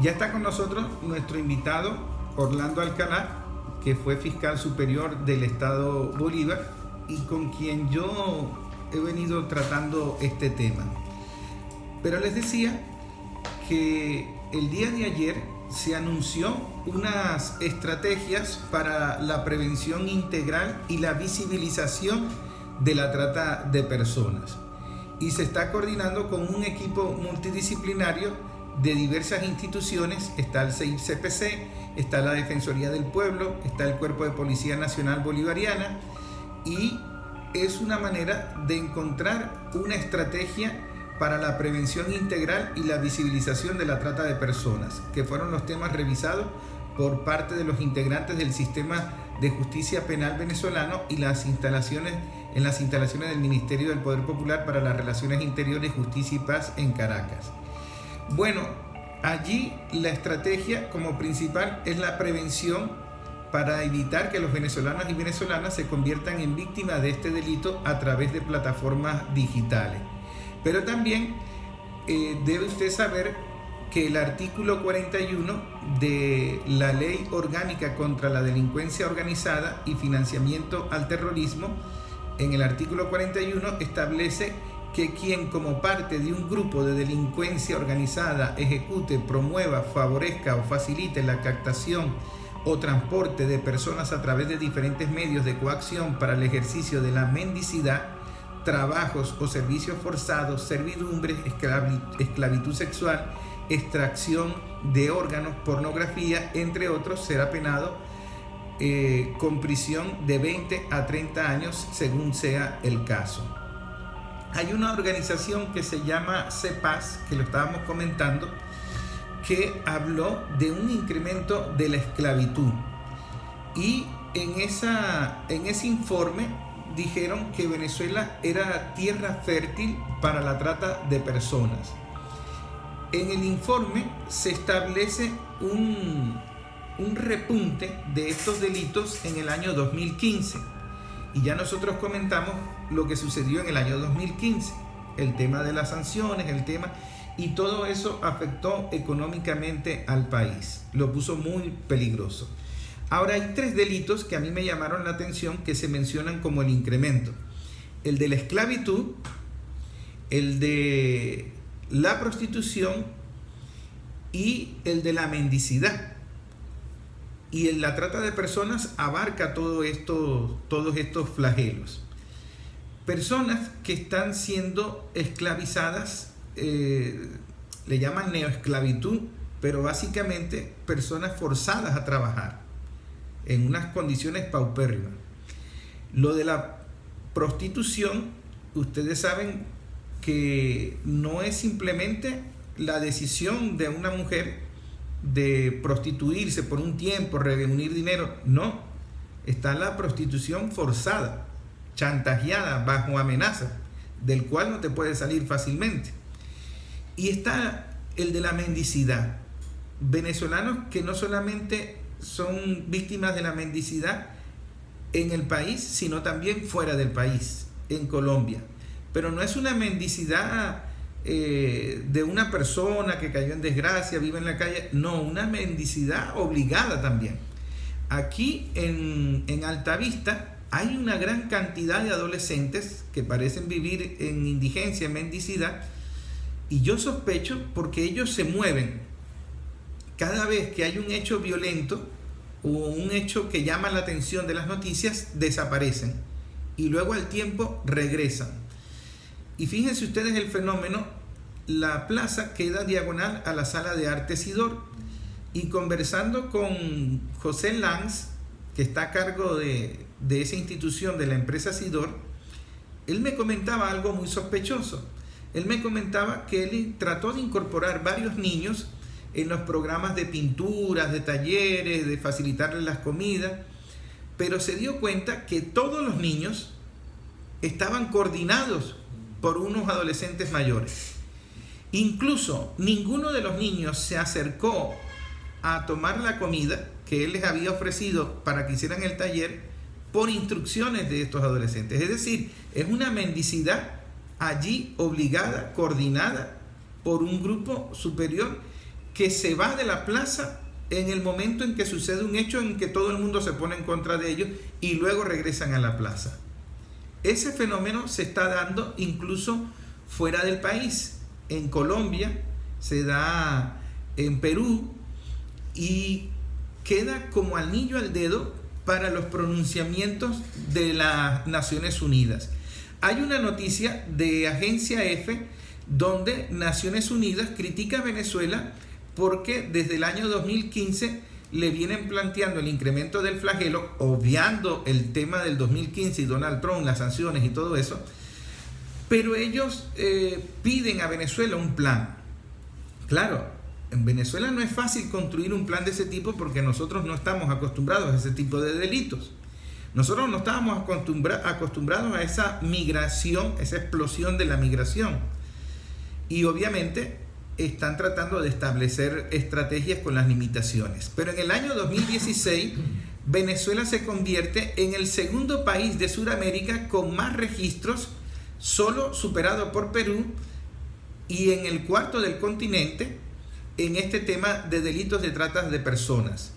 Ya está con nosotros nuestro invitado Orlando Alcalá, que fue fiscal superior del Estado Bolívar y con quien yo he venido tratando este tema. Pero les decía que el día de ayer se anunció unas estrategias para la prevención integral y la visibilización de la trata de personas. Y se está coordinando con un equipo multidisciplinario de diversas instituciones. Está el CEIP-CPC, está la Defensoría del Pueblo, está el Cuerpo de Policía Nacional Bolivariana, y es una manera de encontrar una estrategia para la prevención integral y la visibilización de la trata de personas, que fueron los temas revisados por parte de los integrantes del sistema de justicia penal venezolano y en las instalaciones del Ministerio del Poder Popular para las Relaciones Interiores, Justicia y Paz en Caracas. Bueno, allí la estrategia como principal es la prevención para evitar que los venezolanos y venezolanas se conviertan en víctimas de este delito a través de plataformas digitales. Pero también debe usted saber que el artículo 41 de la Ley Orgánica contra la Delincuencia Organizada y Financiamiento al Terrorismo, en el artículo 41 establece que quien como parte de un grupo de delincuencia organizada ejecute, promueva, favorezca o facilite la captación o transporte de personas a través de diferentes medios de coacción para el ejercicio de la mendicidad, trabajos o servicios forzados, servidumbre, esclavitud sexual, extracción de órganos, pornografía, entre otros, será penado con prisión de 20 a 30 años según sea el caso. Hay una organización que se llama CEPAS, que lo estábamos comentando, que habló de un incremento de la esclavitud. Y en ese informe dijeron que Venezuela era tierra fértil para la trata de personas. En el informe se establece un repunte de estos delitos en el año 2015. Y ya nosotros comentamos lo que sucedió en el año 2015, el tema de las sanciones, y todo eso afectó económicamente al país, lo puso muy peligroso. Ahora hay 3 delitos que a mí me llamaron la atención que se mencionan como el incremento: el de la esclavitud, el de la prostitución y el de la mendicidad. Y en la trata de personas abarca todos estos flagelos. Personas que están siendo esclavizadas, le llaman neoesclavitud, pero básicamente personas forzadas a trabajar en unas condiciones paupérrimas. Lo de la prostitución, ustedes saben que no es simplemente la decisión de una mujer de prostituirse por un tiempo, reunir dinero. No, está la prostitución forzada, chantajeada, bajo amenaza, del cual no te puedes salir fácilmente. Y está el de la mendicidad. Venezolanos que no solamente son víctimas de la mendicidad en el país, sino también fuera del país, en Colombia. Pero no es una mendicidad de una persona que cayó en desgracia, vive en la calle. No, una mendicidad obligada también. Aquí en Altavista hay una gran cantidad de adolescentes que parecen vivir en indigencia, en mendicidad, y yo sospecho porque ellos se mueven cada vez que hay un hecho violento o un hecho que llama la atención de las noticias, desaparecen y luego al tiempo regresan. Y fíjense ustedes el fenómeno: la plaza queda diagonal a la sala de arte Sidor, y conversando con José Lanz, que está a cargo de esa institución, de la empresa Sidor, él me comentaba algo muy sospechoso. Él me comentaba que él trató de incorporar varios niños en los programas de pinturas, de talleres, de facilitarles las comidas, pero se dio cuenta que todos los niños estaban coordinados por unos adolescentes mayores. Incluso ninguno de los niños se acercó a tomar la comida que él les había ofrecido para que hicieran el taller por instrucciones de estos adolescentes. Es decir, es una mendicidad allí obligada, coordinada por un grupo superior, que se va de la plaza en el momento en que sucede un hecho en que todo el mundo se pone en contra de ellos y luego regresan a la plaza. Ese fenómeno se está dando incluso fuera del país. En Colombia, se da en Perú y queda como anillo al dedo para los pronunciamientos de las Naciones Unidas. Hay una noticia de Agencia F donde Naciones Unidas critica a Venezuela porque desde el año 2015 le vienen planteando el incremento del flagelo, obviando el tema del 2015 y Donald Trump, las sanciones y todo eso, pero ellos piden a Venezuela un plan. Claro, en Venezuela no es fácil construir un plan de ese tipo porque nosotros no estamos acostumbrados a ese tipo de delitos. Nosotros no estábamos acostumbrados a esa migración, esa explosión de la migración. Y obviamente están tratando de establecer estrategias con las limitaciones. Pero en el año 2016, Venezuela se convierte en el segundo país de Sudamérica con más registros, solo superado por Perú, y en el cuarto del continente en este tema de delitos de trata de personas.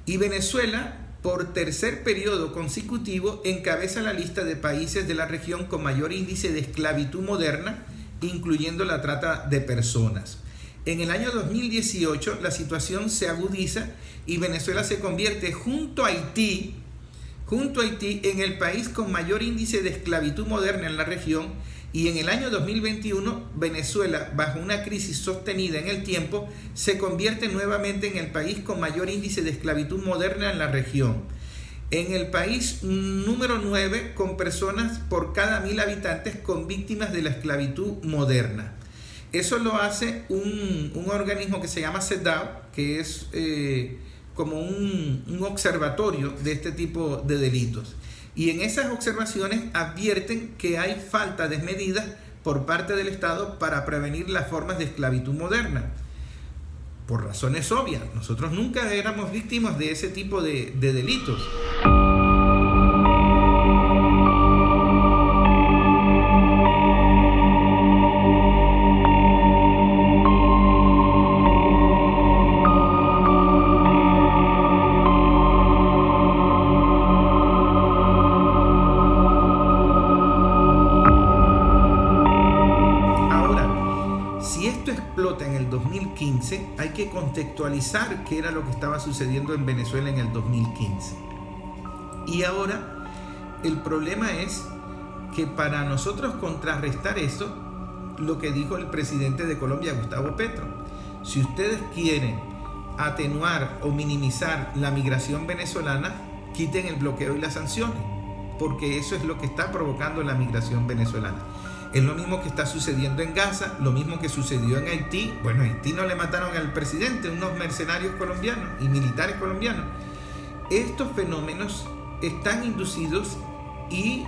Y Venezuela, por tercer periodo consecutivo, encabeza la lista de países de la región con mayor índice de esclavitud moderna, incluyendo la trata de personas. En el año 2018 la situación se agudiza y Venezuela se convierte junto a Haití en el país con mayor índice de esclavitud moderna en la región, y en el año 2021 Venezuela, bajo una crisis sostenida en el tiempo, se convierte nuevamente en el país con mayor índice de esclavitud moderna en la región. En el país número 9 con personas por cada 1000 habitantes con víctimas de la esclavitud moderna. Eso lo hace un organismo que se llama CEDAW, que es como un observatorio de este tipo de delitos. Y en esas observaciones advierten que hay falta de medidas por parte del Estado para prevenir las formas de esclavitud moderna. Por razones obvias, nosotros nunca éramos víctimas de ese tipo de delitos. En el 2015, hay que contextualizar qué era lo que estaba sucediendo en Venezuela en el 2015. Y ahora el problema es que para nosotros contrarrestar eso, lo que dijo el presidente de Colombia, Gustavo Petro: si ustedes quieren atenuar o minimizar la migración venezolana, quiten el bloqueo y las sanciones, porque eso es lo que está provocando la migración venezolana. Es lo mismo que está sucediendo en Gaza, lo mismo que sucedió en Haití. Bueno, en Haití no le mataron al presidente, unos mercenarios colombianos y militares colombianos. Estos fenómenos están inducidos y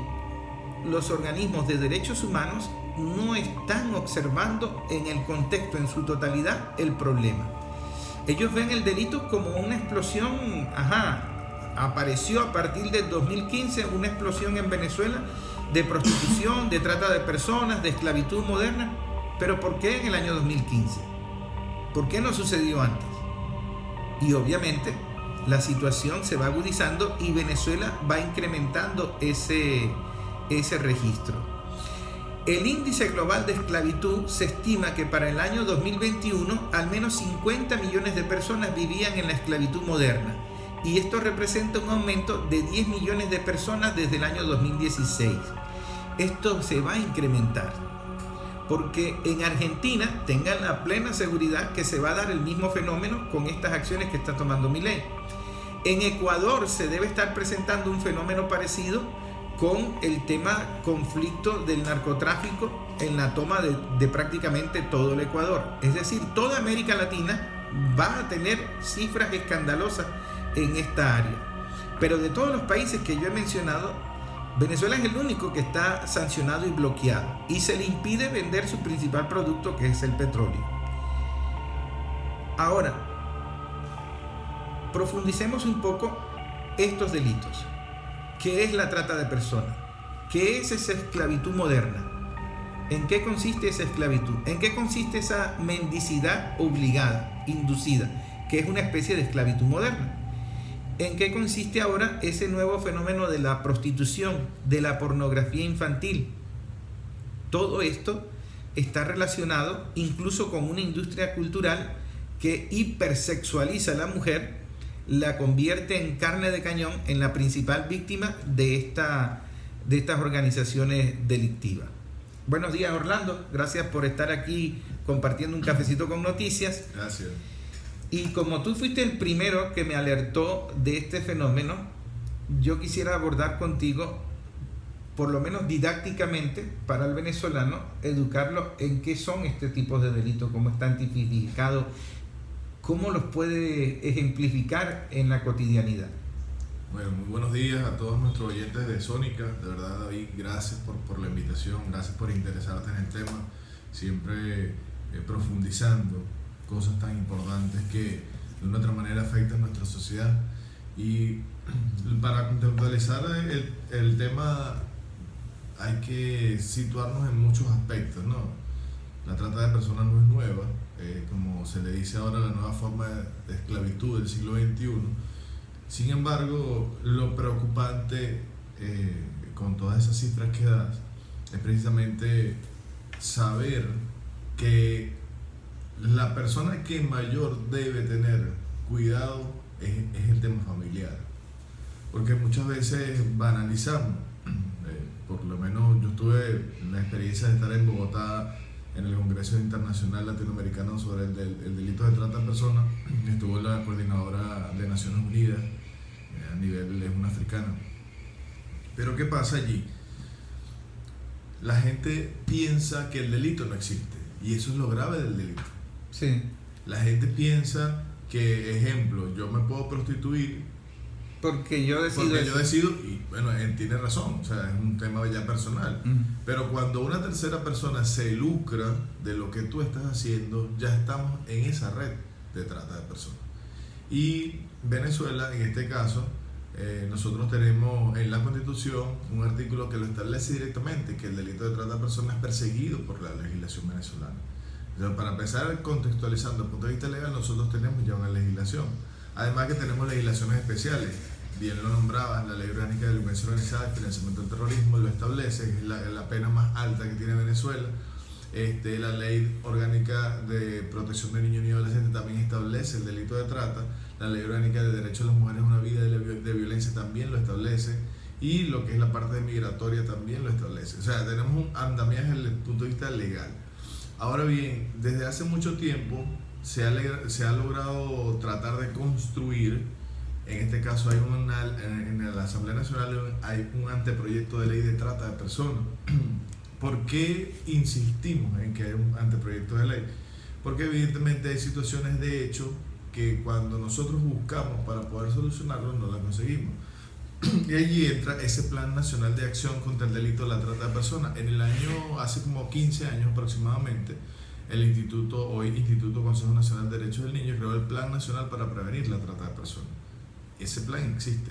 los organismos de derechos humanos no están observando en el contexto, en su totalidad, el problema. Ellos ven el delito como una explosión. Apareció a partir del 2015 una explosión en Venezuela de prostitución, de trata de personas, de esclavitud moderna. ¿Pero por qué en el año 2015? ¿Por qué no sucedió antes? Y obviamente la situación se va agudizando y Venezuela va incrementando ese registro. El índice global de esclavitud se estima que para el año 2021 al menos 50 millones de personas vivían en la esclavitud moderna, y esto representa un aumento de 10 millones de personas desde el año 2016. Esto se va a incrementar, porque en Argentina tengan la plena seguridad que se va a dar el mismo fenómeno con estas acciones que está tomando Milei. En Ecuador se debe estar presentando un fenómeno parecido con el tema conflicto del narcotráfico en la toma de prácticamente todo el Ecuador. Es decir, toda América Latina va a tener cifras escandalosas en esta área. Pero de todos los países que yo he mencionado, Venezuela es el único que está sancionado y bloqueado, y se le impide vender su principal producto, que es el petróleo. Ahora, profundicemos un poco estos delitos. ¿Qué es la trata de personas? ¿Qué es esa esclavitud moderna? ¿En qué consiste esa esclavitud? ¿En qué consiste esa mendicidad obligada, inducida, que es una especie de esclavitud moderna? ¿En qué consiste ahora ese nuevo fenómeno de la prostitución, de la pornografía infantil? Todo esto está relacionado incluso con una industria cultural que hipersexualiza a la mujer, la convierte en carne de cañón, en la principal víctima de estas organizaciones delictivas. Buenos días, Orlando, gracias por estar aquí compartiendo un cafecito con noticias. Gracias. Y como tú fuiste el primero que me alertó de este fenómeno, yo quisiera abordar contigo, por lo menos didácticamente, para el venezolano, educarlo en qué son este tipo de delitos, cómo están tipificados, cómo los puede ejemplificar en la cotidianidad. Bueno, muy buenos días a todos nuestros oyentes de Sónica. De verdad, David, gracias por la invitación, gracias por interesarte en el tema, siempre profundizando cosas tan importantes que de una otra manera afectan nuestra sociedad. Y para contextualizar el tema hay que situarnos en muchos aspectos, ¿no? La trata de personas no es nueva, como se le dice ahora, la nueva forma de esclavitud del siglo XXI. Sin embargo, lo preocupante con todas esas cifras que das es precisamente saber que la persona que mayor debe tener cuidado es el tema familiar, porque muchas veces banalizamos. Por lo menos yo tuve la experiencia de estar en Bogotá en el Congreso Internacional Latinoamericano sobre el delito de trata de personas. Estuvo la coordinadora de Naciones Unidas a nivel africano. Pero ¿qué pasa allí? La gente piensa que el delito no existe, y eso es lo grave del delito. Sí. La gente piensa que, ejemplo, yo me puedo prostituir porque yo decido y bueno, él tiene razón, o sea, es un tema ya personal. Pero cuando una tercera persona se lucra de lo que tú estás haciendo, ya estamos en esa red de trata de personas. Y Venezuela, en este caso, nosotros tenemos en la Constitución un artículo que lo establece directamente, que el delito de trata de personas es perseguido por la legislación venezolana. Entonces, para empezar contextualizando desde el punto de vista legal, nosotros tenemos ya una legislación. Además que tenemos legislaciones especiales. Bien lo nombrabas, la Ley Orgánica de Delincuencia Organizada y Financiamiento del Terrorismo lo establece, que es la pena más alta que tiene Venezuela. La Ley Orgánica de Protección de Niños y Adolescentes también establece el delito de trata. La Ley Orgánica de Derecho de las Mujeres a una Vida de Violencia también lo establece. Y lo que es la parte migratoria también lo establece. O sea, tenemos un andamiaje desde el punto de vista legal. Ahora bien, desde hace mucho tiempo se ha logrado tratar de construir. En este caso en la Asamblea Nacional hay un anteproyecto de ley de trata de personas. ¿Por qué insistimos en que hay un anteproyecto de ley? Porque evidentemente hay situaciones de hecho que cuando nosotros buscamos para poder solucionarlo no las conseguimos. Y allí entra ese Plan Nacional de Acción contra el Delito de la Trata de Personas. Hace como 15 años aproximadamente, el Instituto Consejo Nacional de Derechos del Niño creó el Plan Nacional para prevenir la trata de personas. Ese plan existe.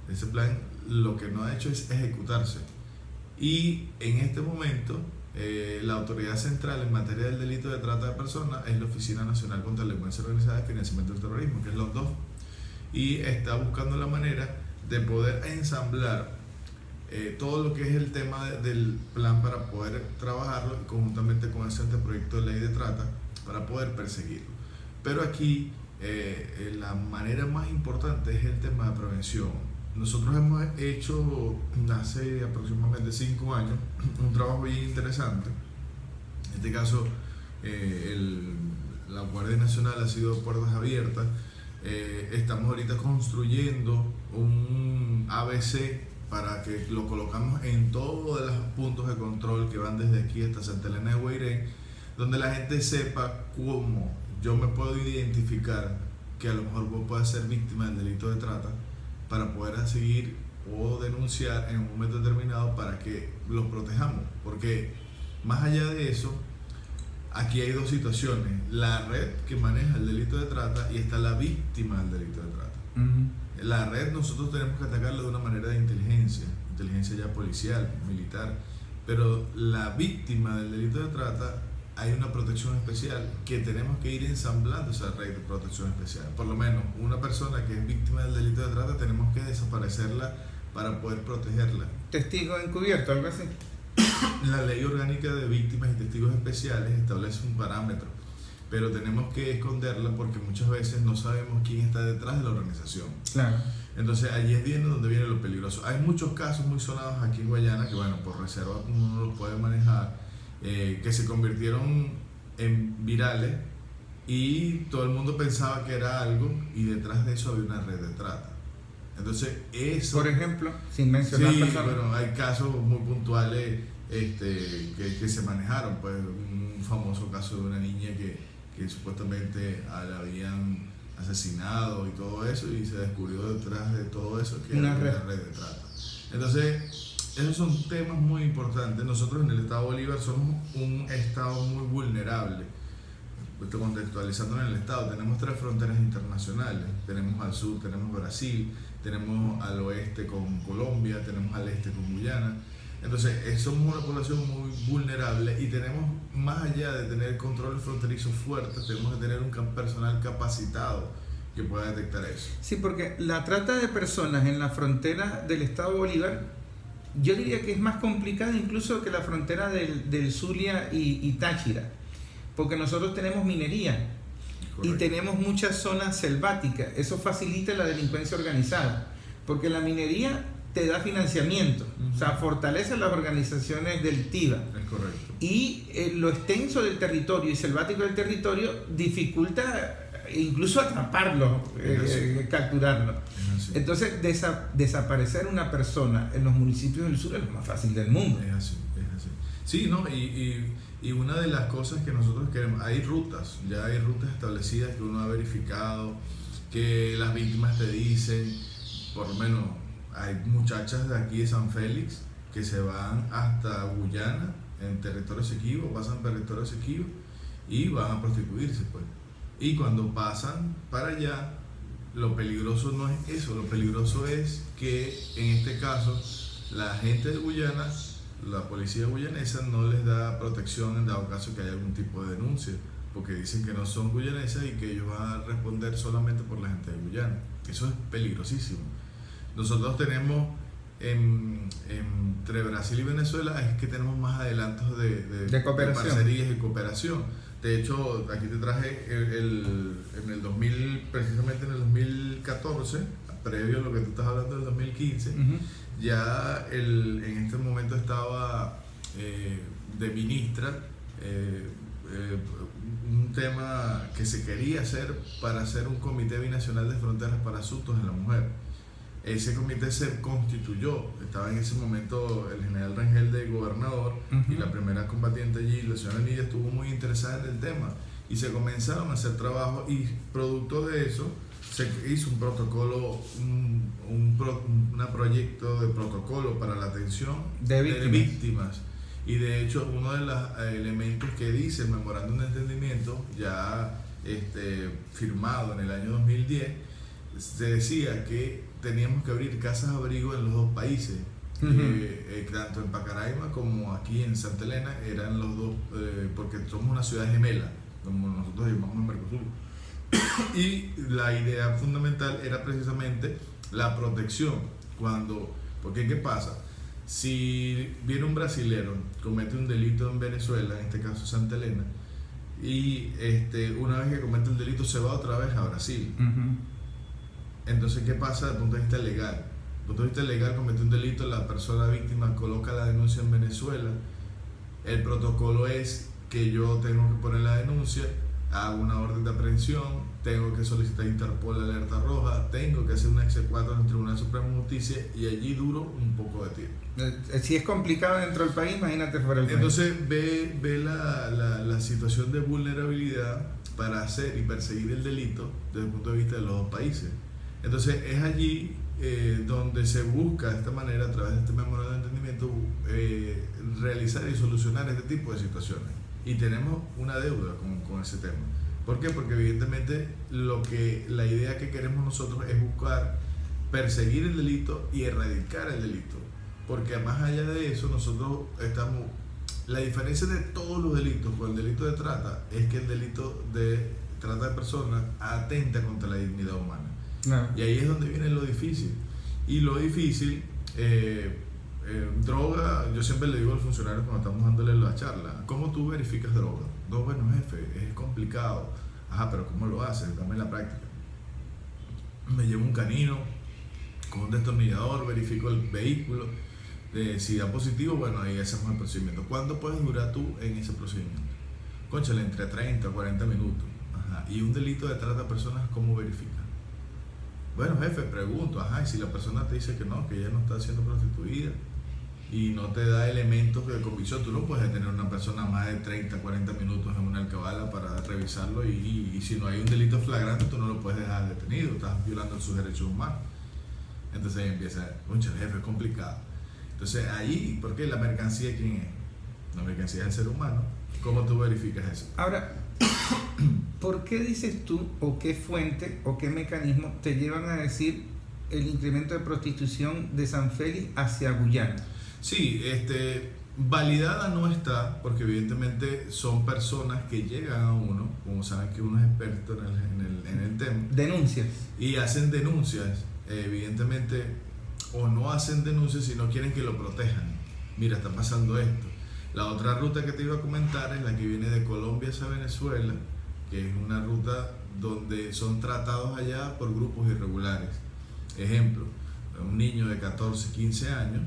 Ese plan lo que no ha hecho es ejecutarse. Y en este momento, la autoridad central en materia del delito de trata de personas es la Oficina Nacional contra la Delincuencia Organizada y Financiamiento del Terrorismo, que es los dos. Y está buscando la manera de poder ensamblar todo lo que es el tema del plan para poder trabajarlo conjuntamente con ese anteproyecto de ley de trata para poder perseguirlo. Pero aquí la manera más importante es el tema de prevención. Nosotros hemos hecho hace aproximadamente 5 años un trabajo bien interesante. En este caso, la Guardia Nacional ha sido puertas abiertas. Estamos ahorita construyendo un ABC para que lo colocamos en todos los puntos de control que van desde aquí hasta Santa Elena de Guairén, donde la gente sepa cómo yo me puedo identificar que a lo mejor pueda ser víctima del delito de trata para poder seguir o denunciar en un momento determinado para que los protejamos. Porque más allá de eso, aquí hay dos situaciones: la red que maneja el delito de trata y está la víctima del delito de trata. La red nosotros tenemos que atacarla de una manera de inteligencia ya policial, militar, pero la víctima del delito de trata hay una protección especial que tenemos que ir ensamblando esa red de protección especial. Por lo menos una persona que es víctima del delito de trata tenemos que desaparecerla para poder protegerla. Testigo encubierto, algo así. La ley orgánica de víctimas y testigos especiales establece un parámetro, pero tenemos que esconderla porque muchas veces no sabemos quién está detrás de la organización. Claro. Entonces allí es donde viene lo peligroso. Hay muchos casos muy sonados aquí en Guayana que, bueno, por reserva uno no los puede manejar, que se convirtieron en virales y todo el mundo pensaba que era algo y detrás de eso había una red de trata. Entonces eso... Por ejemplo, sin mencionar personas. Bueno, hay casos muy puntuales que se manejaron, pues un famoso caso de una niña que supuestamente la habían asesinado y todo eso, y se descubrió detrás de todo eso que era una red de trata. Entonces esos son temas muy importantes. Nosotros en el Estado Bolívar somos un estado muy vulnerable. Contextualizando en el estado, tenemos 3 fronteras internacionales. Tenemos al sur, tenemos Brasil, tenemos al oeste con Colombia, tenemos al este con Guyana. Entonces somos una población muy vulnerable y tenemos, más allá de tener controles fronterizos fuertes, tenemos que tener un personal capacitado que pueda detectar eso. Sí, porque la trata de personas en la frontera del Estado Bolívar, yo diría que es más complicada incluso que la frontera del Zulia y Táchira, porque nosotros tenemos minería. Correcto. Y tenemos muchas zonas selváticas. Eso facilita la delincuencia organizada, porque la minería te da financiamiento, o sea, fortalece las organizaciones delictivas. Es correcto. Y lo extenso del territorio y selvático del territorio dificulta incluso atraparlo, capturarlo. Entonces, desaparecer una persona en los municipios del sur es lo más fácil del mundo. Es así. Sí, ¿no? Y una de las cosas que nosotros queremos, hay rutas establecidas que uno ha verificado, que las víctimas te dicen, por lo menos hay muchachas de aquí de San Félix que se van hasta Guyana, en territorio Esequibo, pasan por territorio Esequibo y van a prostituirse, pues. Y cuando pasan para allá, lo peligroso no es eso, lo peligroso es que en este caso la gente de Guyana, la policía guyanesa no les da protección en dado caso que haya algún tipo de denuncia, porque dicen que no son guyanesas y que ellos van a responder solamente por la gente de Guyana. Eso es peligrosísimo. Nosotros tenemos entre Brasil y Venezuela es que tenemos más adelantos de cooperación, de parcerías y cooperación. De hecho, aquí te traje en el 2000, precisamente en el 2014, previo a lo que tú estás hablando del 2015, ya en este momento estaba de ministra un tema que se quería hacer para hacer un comité binacional de fronteras para asuntos de la mujer. Ese comité se constituyó, estaba en ese momento el general Rangel de gobernador y la primera combatiente allí, la señora Nidia, estuvo muy interesada en el tema y se comenzaron a hacer trabajos y producto de eso se hizo un protocolo, un proyecto de protocolo para la atención de víctimas. Y de hecho uno de los elementos que dice el memorándum de entendimiento ya firmado en el año 2010, se decía que teníamos que abrir casas abrigo en los 2 países, tanto en Pacaraima como aquí en Santa Elena, eran los 2, porque somos una ciudad gemela, como nosotros llamamos en Mercosur. Y la idea fundamental era precisamente la protección. Porque ¿qué pasa? Si viene un brasilero, comete un delito en Venezuela, en este caso Santa Elena, y una vez que comete el delito se va otra vez a Brasil. Entonces, ¿qué pasa desde el punto de vista legal? Desde el punto de vista legal, comete un delito, la persona víctima coloca la denuncia en Venezuela. El protocolo es que yo tengo que poner la denuncia, hago una orden de aprehensión, tengo que solicitar a Interpol la alerta roja, tengo que hacer una exequatur en el Tribunal Supremo de Justicia y allí duro un poco de tiempo. Si es complicado dentro del país, imagínate fuera del país. Entonces ve la situación de vulnerabilidad para hacer y perseguir el delito desde el punto de vista de los 2 países. Entonces es allí donde se busca de esta manera, a través de este memorándum de entendimiento, realizar y solucionar este tipo de situaciones. Y tenemos una deuda con ese tema. ¿Por qué? Porque evidentemente la idea que queremos nosotros es buscar perseguir el delito y erradicar el delito. porque más allá de eso nosotros estamos... La diferencia de todos los delitos con el delito de trata es que el delito de trata de personas atenta contra la dignidad humana. No. Y ahí es donde viene lo difícil. Y lo difícil, droga, yo siempre le digo a los funcionarios cuando estamos dándole la charla, ¿cómo tú verificas droga? No, bueno, jefe, es complicado. Ajá, pero ¿cómo lo haces? Dame la práctica. Me llevo un canino con un destornillador, verifico el vehículo, si da positivo, bueno, ahí hacemos el procedimiento. ¿Cuánto puedes durar tú en ese procedimiento? Cónchale, entre 30 o 40 minutos. Ajá. Y un delito de trata de personas, ¿cómo verifica? Bueno, jefe, pregunto, ajá, y si la persona te dice que no, que ella no está siendo prostituida y no te da elementos de convicción, tú no puedes detener a una persona más de 30, 40 minutos en una alcabala para revisarlo y si no hay un delito flagrante, tú no lo puedes dejar detenido, estás violando sus derechos humanos. Entonces ahí empieza, cónchale, jefe, es complicado. Entonces ahí, ¿por qué la mercancía quién es? La mercancía es el ser humano. ¿Cómo tú verificas eso? Ahora, ¿por qué dices tú, o qué fuente, o qué mecanismo te llevan a decir el incremento de prostitución de San Félix hacia Guyana? Sí, validada no está, porque evidentemente son personas que llegan a uno, como saben que uno es experto en el tema. Denuncias. Y hacen denuncias, evidentemente, o no hacen denuncias si no quieren que lo protejan. Mira, está pasando esto. La otra ruta que te iba a comentar es la que viene de Colombia hacia Venezuela, que es una ruta donde son tratados allá por grupos irregulares. Ejemplo, un niño de 14, 15 años,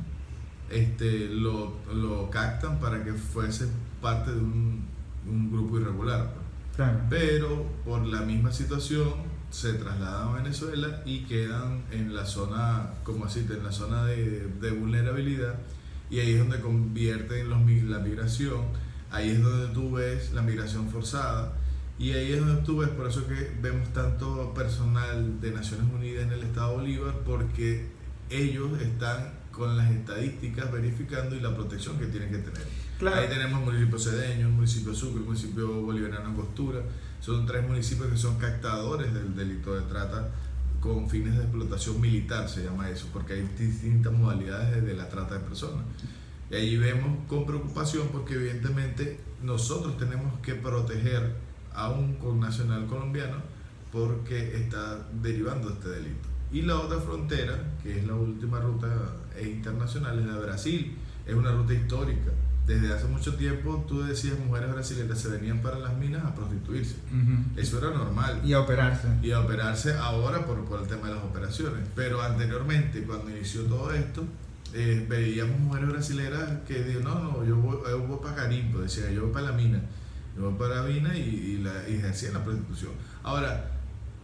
lo captan para que fuese parte de un grupo irregular. Claro. Pero por la misma situación se trasladan a Venezuela y quedan en la zona, como así, en la zona de vulnerabilidad. Y ahí es donde convierten la migración, ahí es donde tú ves la migración forzada y ahí es donde tú ves, por eso que vemos tanto personal de Naciones Unidas en el estado Bolívar, porque ellos están con las estadísticas verificando y la protección que tienen que tener. Claro. Ahí tenemos el municipio Cedeño, el municipio Sucre, el municipio Bolivariano Angostura, son 3 municipios que son captadores del delito de trata con fines de explotación militar, se llama eso, porque hay distintas modalidades de la trata de personas. Y allí vemos con preocupación porque evidentemente nosotros tenemos que proteger a un connacional colombiano porque está derivando este delito. Y la otra frontera, que es la última ruta internacional, es la de Brasil, es una ruta histórica. Desde hace mucho tiempo, tú decías, mujeres brasileñas se venían para las minas a prostituirse. Uh-huh. Eso era normal. Y a operarse. Y a operarse ahora por el tema de las operaciones. Pero anteriormente, cuando inició todo esto, veíamos mujeres brasileras que dijeron, no, yo voy para Carimbo, decía, yo voy para la mina. Yo voy para la mina y ejercían la prostitución. Ahora,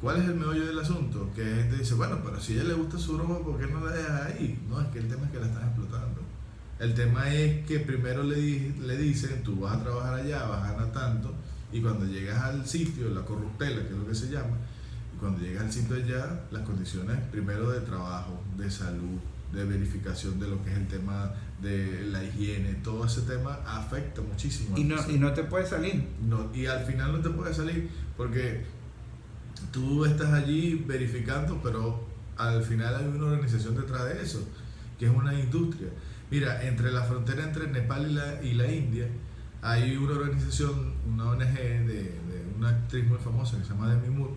¿cuál es el meollo del asunto? Que la gente dice, bueno, pero si a ella le gusta su broma, ¿por qué no la dejas ahí? No, es que el tema es que la están explotando. El tema es que primero le dicen, tú vas a trabajar allá, vas a ganar tanto, y cuando llegas al sitio, la corruptela, que es lo que se llama, y cuando llegas al sitio allá, las condiciones primero de trabajo, de salud, de verificación de lo que es el tema de la higiene, todo ese tema afecta muchísimo. Y no te puedes salir. No, y al final no te puedes salir, porque tú estás allí verificando, pero al final hay una organización detrás de eso, que es una industria. Mira, entre la frontera entre Nepal y la India hay una organización, una ONG de una actriz muy famosa que se llama Demi Moore,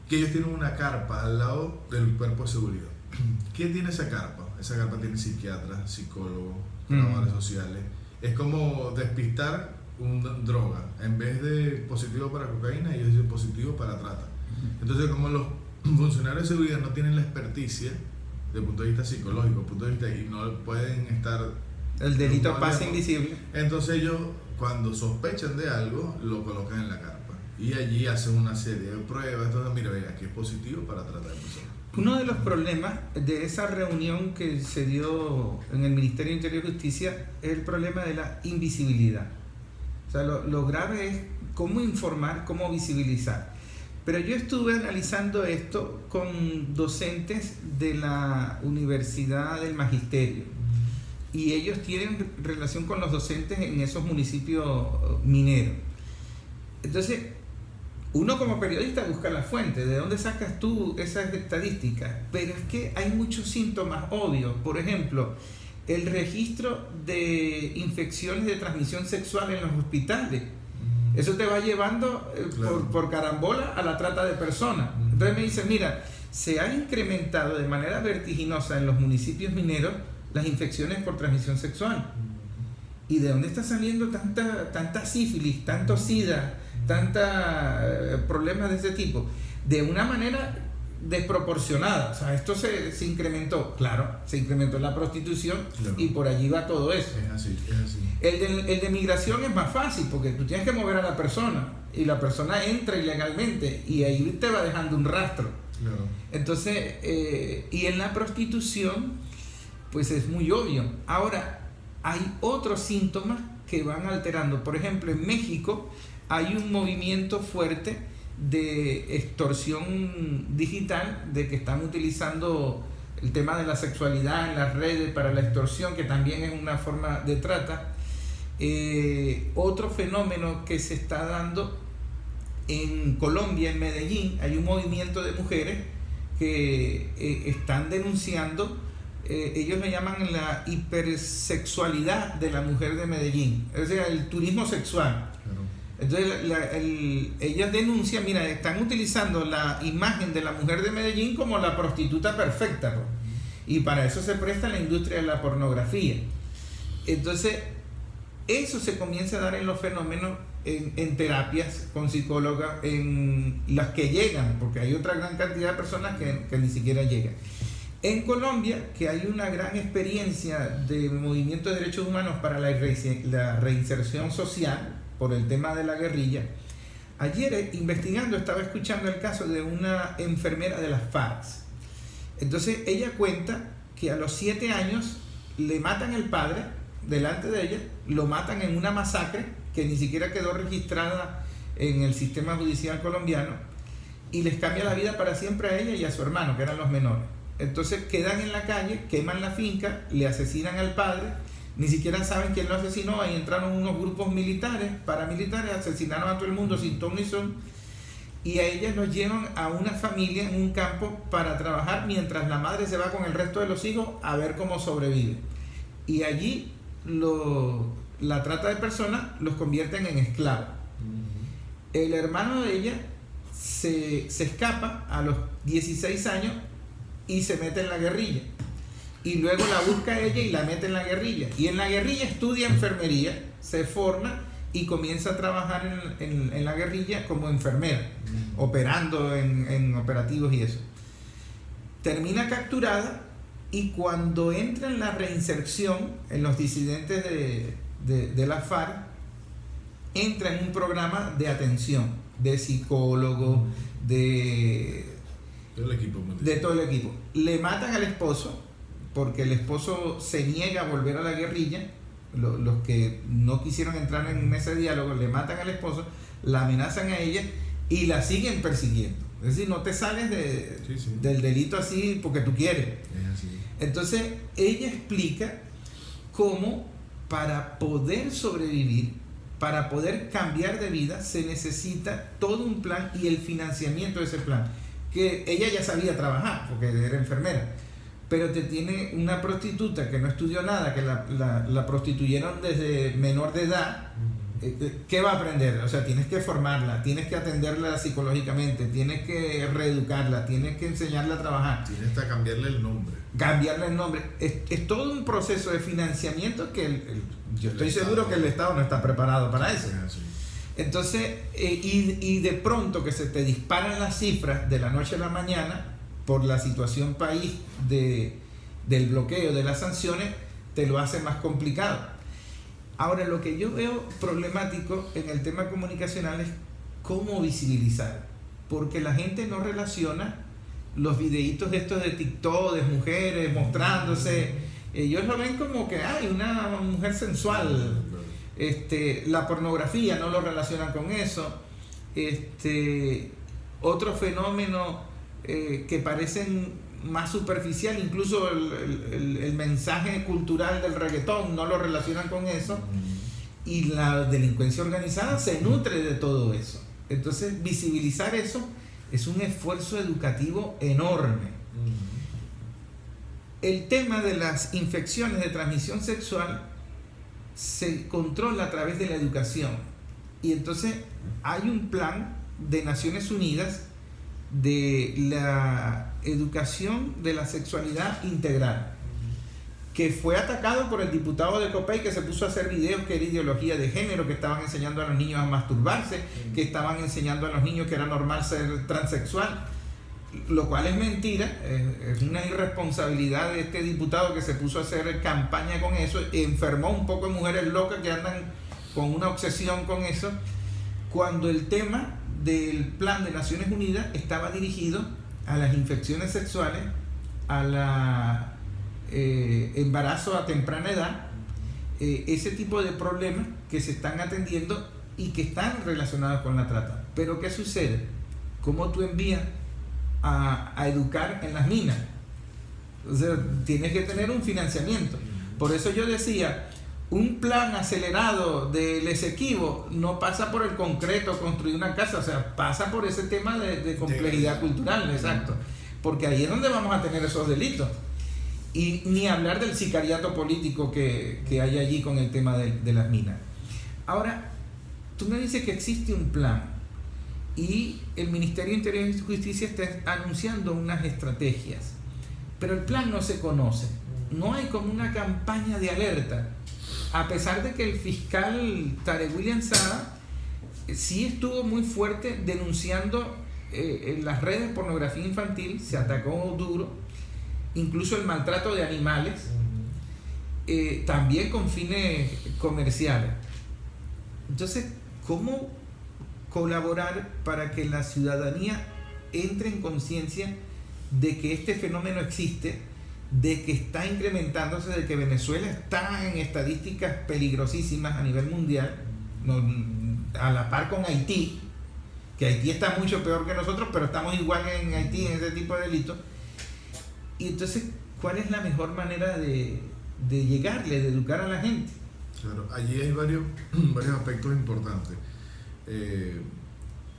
que ellos tienen una carpa al lado del cuerpo de seguridad. ¿Qué tiene esa carpa? Esa carpa tiene psiquiatras, psicólogos, trabajadores sociales. Es como despistar una droga. En vez de positivo para cocaína, ellos dicen positivo para trata. Entonces, como los funcionarios de seguridad no tienen la experticia desde el punto de vista psicológico, punto de vista, y no pueden estar... El delito pasa invisible. Entonces ellos, cuando sospechan de algo, lo colocan en la carpa. Y allí hacen una serie de pruebas. Entonces, mira, aquí es positivo para tratar de personas. Uno de los problemas de esa reunión que se dio en el Ministerio de Interior y Justicia es el problema de la invisibilidad. O sea, lo grave es cómo informar, cómo visibilizar. Pero yo estuve analizando esto con docentes de la Universidad del Magisterio y ellos tienen relación con los docentes en esos municipios mineros. Entonces, uno como periodista busca la fuente, ¿de dónde sacas tú esas estadísticas? Pero es que hay muchos síntomas obvios. Por ejemplo, el registro de infecciones de transmisión sexual en los hospitales. Eso te va llevando Claro. por carambola a la trata de personas. Entonces me dicen, mira, se han incrementado de manera vertiginosa en los municipios mineros las infecciones por transmisión sexual. ¿Y de dónde está saliendo tanta sífilis, tanto sida, problemas de ese tipo? De una manera desproporcionada. O sea, esto se incrementó, claro, se incrementó la prostitución, Claro. y por allí va todo eso. Es así, es así. El de migración es más fácil porque tú tienes que mover a la persona y la persona entra ilegalmente y ahí te va dejando un rastro. Claro. Entonces, y en la prostitución, pues es muy obvio. Ahora, hay otros síntomas que van alterando. Por ejemplo, en México hay un movimiento fuerte de extorsión digital, de que están utilizando el tema de la sexualidad en las redes para la extorsión, que también es una forma de trata. Otro fenómeno que se está dando en Colombia, en Medellín, hay un movimiento de mujeres que están denunciando, ellos le llaman la hipersexualidad de la mujer de Medellín, o sea, el turismo sexual. Claro. Entonces ellas denuncian, mira, están utilizando la imagen de la mujer de Medellín como la prostituta perfecta, ¿no? Y para eso se presta la industria de la pornografía. Entonces, eso se comienza a dar en los fenómenos, en terapias con psicólogas, en las que llegan, porque hay otra gran cantidad de personas que ni siquiera llegan. En Colombia, que hay una gran experiencia de movimiento de derechos humanos para la reinserción social por el tema de la guerrilla, ayer investigando estaba escuchando el caso de una enfermera de las FARC. Entonces ella cuenta que a los 7 años le matan al padre delante de ella, lo matan en una masacre que ni siquiera quedó registrada en el sistema judicial colombiano, y les cambia la vida para siempre a ella y a su hermano, que eran los menores. Entonces quedan en la calle, queman la finca, le asesinan al padre, ni siquiera saben quién lo asesinó. Ahí entraron unos grupos militares, paramilitares, asesinaron a todo el mundo sin ton ni son, y a ellas los llevan a una familia en un campo para trabajar mientras la madre se va con el resto de los hijos a ver cómo sobrevive. Y allí la trata de personas los convierten en esclavos. El hermano de ella se escapa a los 16 años y se mete en la guerrilla, y luego la busca ella y la mete en la guerrilla, y en la guerrilla estudia enfermería, se forma y comienza a trabajar en la guerrilla como enfermera, operando en operativos y eso. Termina capturada, y cuando entra en la reinserción, en los disidentes de la FARC, entra en un programa de atención, de psicólogo, de todo el equipo. Le matan al esposo, porque el esposo se niega a volver a la guerrilla. Los que no quisieron entrar en ese diálogo le matan al esposo, la amenazan a ella y la siguen persiguiendo. Es decir, no te sales del delito así porque tú quieres. Es así. Entonces ella explica cómo para poder sobrevivir, para poder cambiar de vida, se necesita todo un plan y el financiamiento de ese plan, que ella ya sabía trabajar porque era enfermera, pero te tiene una prostituta que no estudió nada, que la prostituyeron desde menor de edad. ¿Qué va a aprender? O sea, tienes que formarla, tienes que atenderla psicológicamente, tienes que reeducarla, tienes que enseñarla a trabajar. Tienes que cambiarle el nombre. Cambiarle el nombre. Es todo un proceso de financiamiento que yo estoy seguro que el Estado no está preparado para eso. Entonces, y de pronto que se te disparan las cifras de la noche a la mañana por la situación país del bloqueo, de las sanciones, te lo hace más complicado. Ahora, lo que yo veo problemático en el tema comunicacional es cómo visibilizar, porque la gente no relaciona los videitos estos de TikTok, de mujeres mostrándose, ellos lo ven como que hay una mujer sensual. La pornografía no lo relacionan con eso. Otro fenómeno que parecen más superficial, incluso el mensaje cultural del reggaetón no lo relacionan con eso, y la delincuencia organizada se nutre de todo eso. Entonces, visibilizar eso es un esfuerzo educativo enorme. El tema de las infecciones de transmisión sexual se controla a través de la educación. Y entonces hay un plan de Naciones Unidas de la educación de la sexualidad integral, que fue atacado por el diputado de Copey, que se puso a hacer videos que era ideología de género, que estaban enseñando a los niños a masturbarse, que estaban enseñando a los niños que era normal ser transexual, lo cual es mentira. Es una irresponsabilidad de este diputado que se puso a hacer campaña con eso, enfermó un poco de mujeres locas que andan con una obsesión con eso, cuando el tema del plan de Naciones Unidas estaba dirigido a las infecciones sexuales, a la embarazo a temprana edad, ese tipo de problemas que se están atendiendo y que están relacionados con la trata. Pero ¿qué sucede? ¿Cómo tú envías a educar en las minas? O sea, tienes que tener un financiamiento. Por eso yo decía, un plan acelerado del Esequibo no pasa por el concreto, construir una casa, o sea, pasa por ese tema de complejidad cultural, exacto. Porque ahí es donde vamos a tener esos delitos. Y ni hablar del sicariato político que hay allí con el tema de las minas. Ahora, tú me dices que existe un plan y el Ministerio de Interior y Justicia está anunciando unas estrategias, pero el plan no se conoce. No hay como una campaña de alerta, a pesar de que el fiscal Tarek William Saada sí estuvo muy fuerte denunciando en las redes pornografía infantil, se atacó duro, incluso el maltrato de animales, también con fines comerciales. Entonces, ¿cómo colaborar para que la ciudadanía entre en conciencia de que este fenómeno existe, de que está incrementándose, de que Venezuela está en estadísticas peligrosísimas a nivel mundial, a la par con Haití, que Haití está mucho peor que nosotros, pero estamos igual en Haití en ese tipo de delitos? Y entonces, ¿cuál es la mejor manera de llegarle, de educar a la gente? Claro, allí hay varios aspectos importantes.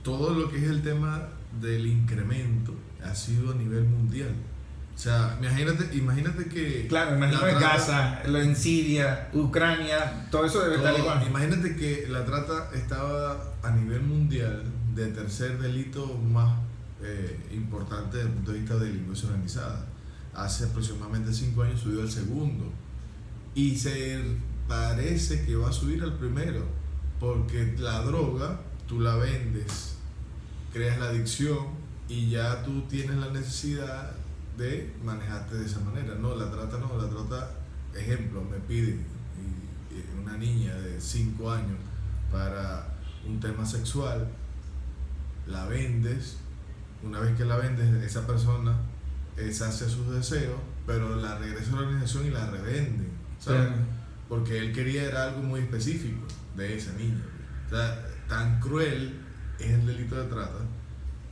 Todo lo que es el tema del incremento ha sido a nivel mundial. O sea, imagínate que... Claro, imagínate Gaza, en Siria, Ucrania, todo eso debe estar igual. Imagínate que la trata estaba a nivel mundial de tercer delito más importante desde el punto de vista de delincuencia organizada. Hace aproximadamente 5 años subió al segundo y se parece que va a subir al primero, porque la droga tú la vendes, creas la adicción y ya tú tienes la necesidad de manejarte de esa manera. La trata, ejemplo, me piden una niña de 5 años para un tema sexual, la vendes, una vez que la vendes, esa persona sacia sus deseos, pero la regresa a la organización y la revenden, ¿sabes? Claro. Porque él quería era algo muy específico de esa niña. O sea, tan cruel es el delito de trata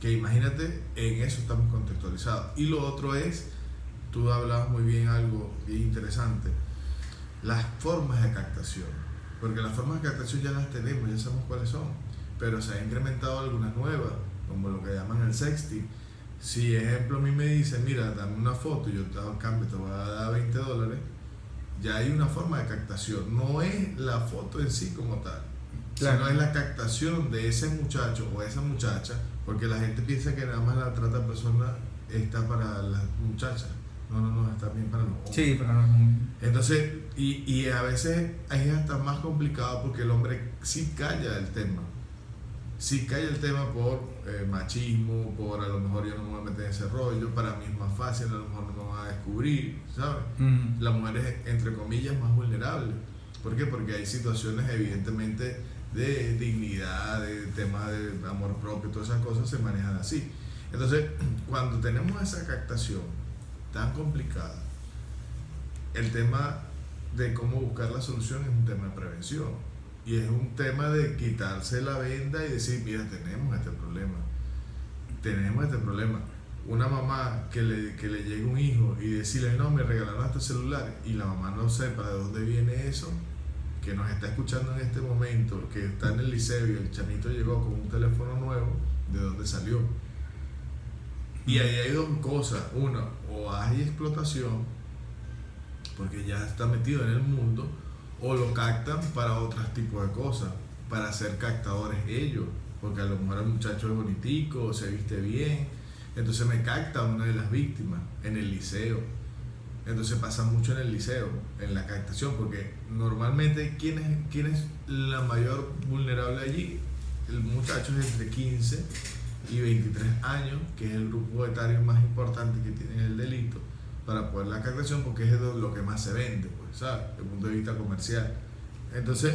que imagínate, en eso estamos contextualizados. Y lo otro es, tú hablabas muy bien algo bien interesante, las formas de captación, porque las formas de captación ya las tenemos, ya sabemos cuáles son, pero se han incrementado algunas nuevas, como lo que llaman el sexting. Si, ejemplo, a mí me dicen, mira, dame una foto, yo te hago cambio, te voy a dar $20, ya hay una forma de captación. No es la foto en sí como tal, claro, sino es la captación de ese muchacho o esa muchacha, porque la gente piensa que nada más la trata de personas está para las muchachas. No, está bien para los hombres. Sí, para los hombres. Entonces, y a veces es hasta más complicado porque el hombre sí calla el tema. Sí cae el tema por machismo, por a lo mejor yo no me voy a meter en ese rollo, para mí es más fácil, a lo mejor no me van a descubrir, ¿sabes? La mujer es, entre comillas, más vulnerable. ¿Por qué? Porque hay situaciones evidentemente de dignidad, de tema de amor propio, todas esas cosas se manejan así. Entonces, cuando tenemos esa captación tan complicada, el tema de cómo buscar la solución es un tema de prevención. Y es un tema de quitarse la venda y decir, mira, tenemos este problema. Una mamá que le llegue un hijo y decirle, no, me regalaron este celular, y la mamá no sepa de dónde viene eso, que nos está escuchando en este momento, que está en el liceo y el chamito llegó con un teléfono nuevo, ¿de dónde salió? Y ahí hay dos cosas. Una, o hay explotación, porque ya está metido en el mundo, o lo captan para otros tipos de cosas, para ser captadores ellos, porque a lo mejor el muchacho es bonitico, se viste bien, entonces me capta una de las víctimas en el liceo. Entonces pasa mucho en el liceo, en la captación, porque normalmente ¿quién es la mayor vulnerable allí? El muchacho es entre 15 y 23 años, que es el grupo etario más importante que tiene el delito para poder la captación, porque es lo que más se vende, pues, ¿sabes? Desde el punto de vista comercial. Entonces,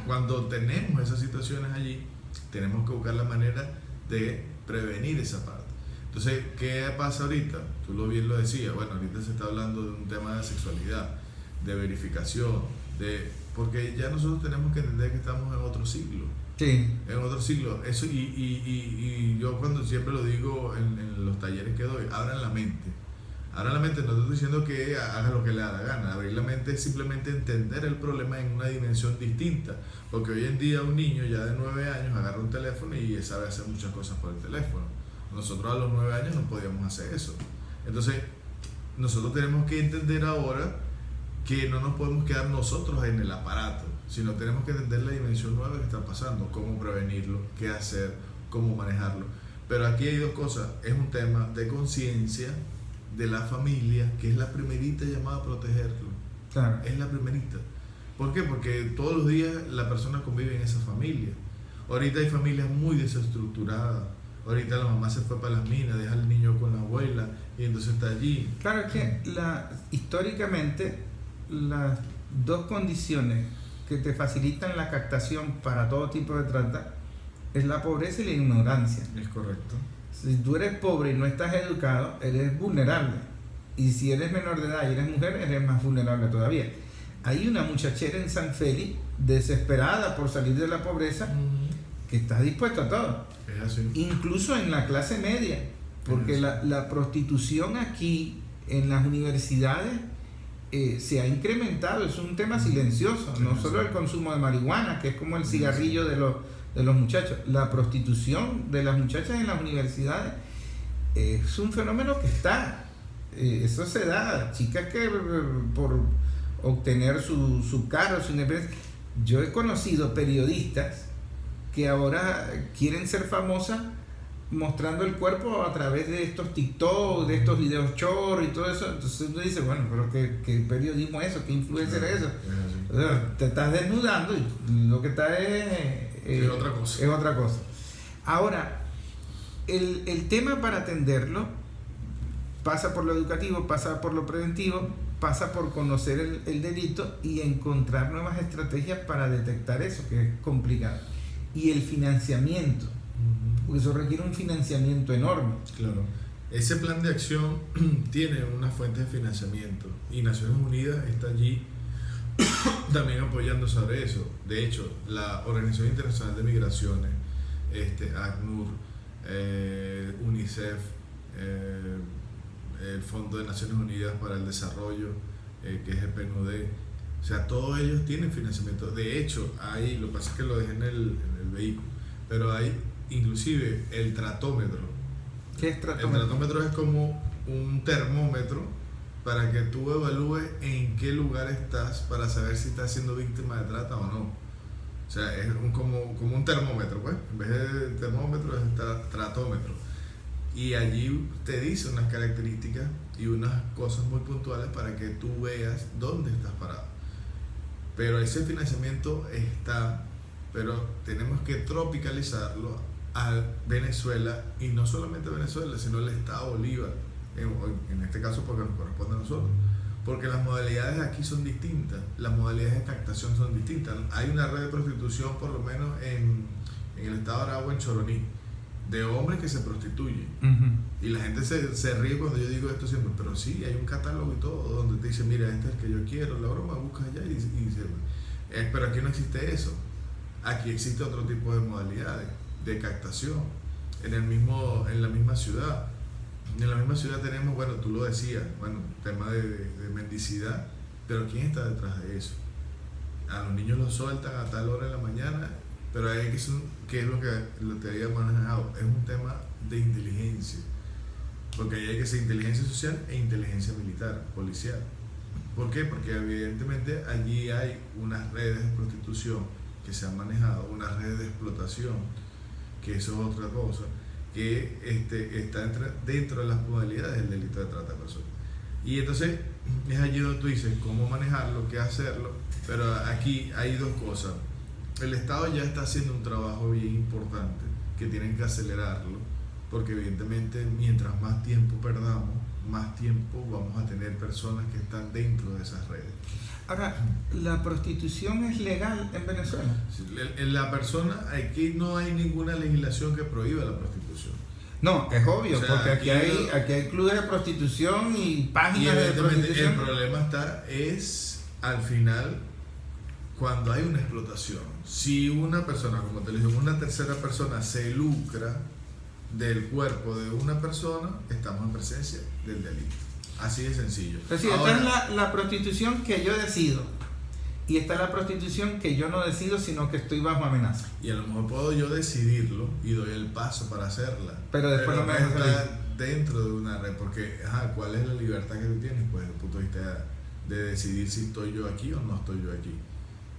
cuando tenemos esas situaciones allí, tenemos que buscar la manera de prevenir esa parte. Entonces, ¿qué pasa ahorita? Tú bien lo decías, bueno, ahorita se está hablando de un tema de sexualidad, de verificación, porque ya nosotros tenemos que entender que estamos en otro siglo. Sí. En otro siglo. Eso, y yo cuando siempre lo digo en los talleres que doy, abran la mente. Abran la mente, no estoy diciendo que haga lo que le da la gana. Abrir la mente es simplemente entender el problema en una dimensión distinta. Porque hoy en día un niño ya de 9 años agarra un teléfono y sabe hacer muchas cosas por el teléfono. Nosotros a los 9 años no podíamos hacer eso. Entonces, nosotros tenemos que entender ahora que no nos podemos quedar nosotros en el aparato, sino tenemos que entender la dimensión nueva que está pasando, cómo prevenirlo, qué hacer, cómo manejarlo. Pero aquí hay dos cosas. Es un tema de conciencia de la familia, que es la primerita llamada a protegerlo. Claro. Es la primerita. ¿Por qué? Porque todos los días la persona convive en esa familia. Ahorita hay familias muy desestructuradas. Ahorita la mamá se fue para las minas, deja al niño con la abuela y entonces está allí. Claro, es que históricamente las dos condiciones que te facilitan la captación para todo tipo de trata es la pobreza y la ignorancia. Es correcto. Si tú eres pobre y no estás educado, eres vulnerable. Y si eres menor de edad y eres mujer, eres más vulnerable todavía. Hay una muchachera en San Félix, desesperada por salir de la pobreza, que está dispuesta a todo. Es así. Incluso en la clase media, porque la prostitución aquí en las universidades se ha incrementado. Es un tema silencioso, no solo el consumo de marihuana, que es como el cigarrillo de los muchachos. La prostitución de las muchachas en las universidades es un fenómeno que está. Eso se da. Chicas que por obtener su carro, su independencia. Yo he conocido periodistas que ahora quieren ser famosas mostrando el cuerpo a través de estos TikTok, de estos videos short y todo eso. Entonces uno dice, bueno, pero ¿qué periodismo es eso? ¿Qué influencer es eso? O sea, te estás desnudando y lo que está es otra cosa. Es otra cosa. Ahora, el tema para atenderlo pasa por lo educativo, pasa por lo preventivo, pasa por conocer el delito y encontrar nuevas estrategias para detectar eso, que es complicado. Y el financiamiento, porque eso requiere un financiamiento enorme. Claro. Ese plan de acción tiene una fuente de financiamiento y Naciones Unidas está allí también apoyando sobre eso. De hecho, la Organización Internacional de Migraciones, ACNUR, UNICEF, el Fondo de Naciones Unidas para el Desarrollo, que es el PNUD, o sea, todos ellos tienen financiamiento. De hecho, lo que pasa es que lo dejé en el vehículo, pero hay inclusive el tratómetro. ¿Qué es tratómetro? El tratómetro es como un termómetro para que tú evalúes en qué lugar estás para saber si estás siendo víctima de trata o no. O sea, es como un termómetro, pues. En vez de termómetro es tratómetro. Y allí te dice unas características y unas cosas muy puntuales para que tú veas dónde estás parado. Pero ese financiamiento está, pero tenemos que tropicalizarlo a Venezuela, y no solamente a Venezuela, sino al Estado Bolívar, en este caso porque nos corresponde a nosotros. Porque las modalidades aquí son distintas, las modalidades de captación son distintas. Hay una red de prostitución, por lo menos en el estado de Aragua, en Choroní, de hombres que se prostituyen. Y la gente se ríe cuando yo digo esto siempre, pero sí, hay un catálogo y todo donde te dice, mira, este es el que yo quiero, la broma, buscas allá y pero aquí no existe eso. Aquí existe otro tipo de modalidades de captación en la misma ciudad. En la misma ciudad tenemos, bueno, tú lo decías, bueno, tema de mendicidad, pero ¿quién está detrás de eso? A los niños los sueltan a tal hora de la mañana, pero hay que es lo que te había manejado, es un tema de inteligencia, porque ahí hay que ser inteligencia social e inteligencia militar, policial. ¿Por qué? Porque evidentemente allí hay unas redes de prostitución que se han manejado, unas redes de explotación, que eso es otra cosa, que está dentro de las modalidades del delito de trata de personas. Y entonces es allí donde tú dices cómo manejarlo, qué hacerlo, pero aquí hay dos cosas. El Estado ya está haciendo un trabajo bien importante, que tienen que acelerarlo, porque evidentemente mientras más tiempo perdamos, más tiempo vamos a tener personas que están dentro de esas redes. Ahora, ¿la prostitución es legal en Venezuela? La persona, aquí no hay ninguna legislación que prohíba la prostitución. No, es obvio, O sea, porque aquí hay clubes de prostitución y páginas de prostitución. El problema es al final cuando hay una explotación. Si una persona, como te digo, una tercera persona se lucra del cuerpo de una persona, estamos en presencia del delito. Así de sencillo. Es decir, esta es la prostitución que yo decido. Y está la prostitución que yo no decido, sino que estoy bajo amenaza. Y a lo mejor puedo yo decidirlo y doy el paso para hacerla. Pero después no me dejas está salir. dentro de una red, porque ¿cuál es la libertad que tú tienes? Pues desde el punto de vista de decidir si estoy yo aquí o no estoy yo aquí.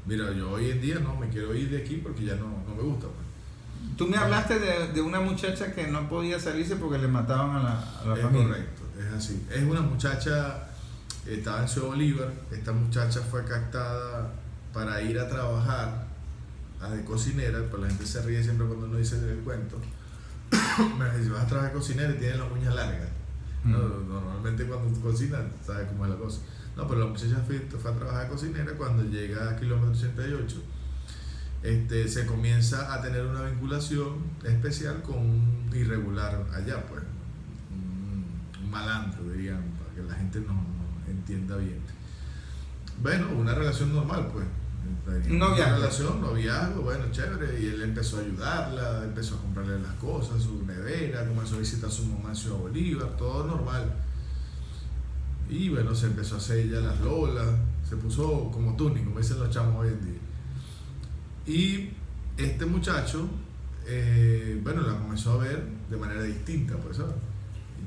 Mira, yo hoy en día no me quiero ir de aquí porque ya no me gusta. Pues. Tú me hablaste de una muchacha que no podía salirse porque le mataban a la familia. Es correcto, es así. Es una muchacha, estaba en Ciudad Bolívar, esta muchacha fue captada para ir a trabajar de cocinera, pues la gente se ríe siempre cuando uno dice el cuento. Me dice, vas a trabajar de cocinera y tienes las uñas largas. No, normalmente cuando cocinas, sabes cómo es la cosa. No, pero la muchacha fue a trabajar de cocinera. Cuando llega a kilómetro 88, se comienza a tener una vinculación especial con un irregular allá, pues, un malandro, dirían, para que la gente no entienda bien. Bueno, una relación normal, pues. Noviazgo, bueno, chévere, y él empezó a ayudarla, empezó a comprarle las cosas, su nevera, comenzó a visitar a su mamá en Ciudad Bolívar, todo normal. Y bueno, se empezó a hacer ella las lolas, se puso como tuning, como dicen los chamos hoy en día. Y este muchacho, bueno, la comenzó a ver de manera distinta, pues, ¿sabes?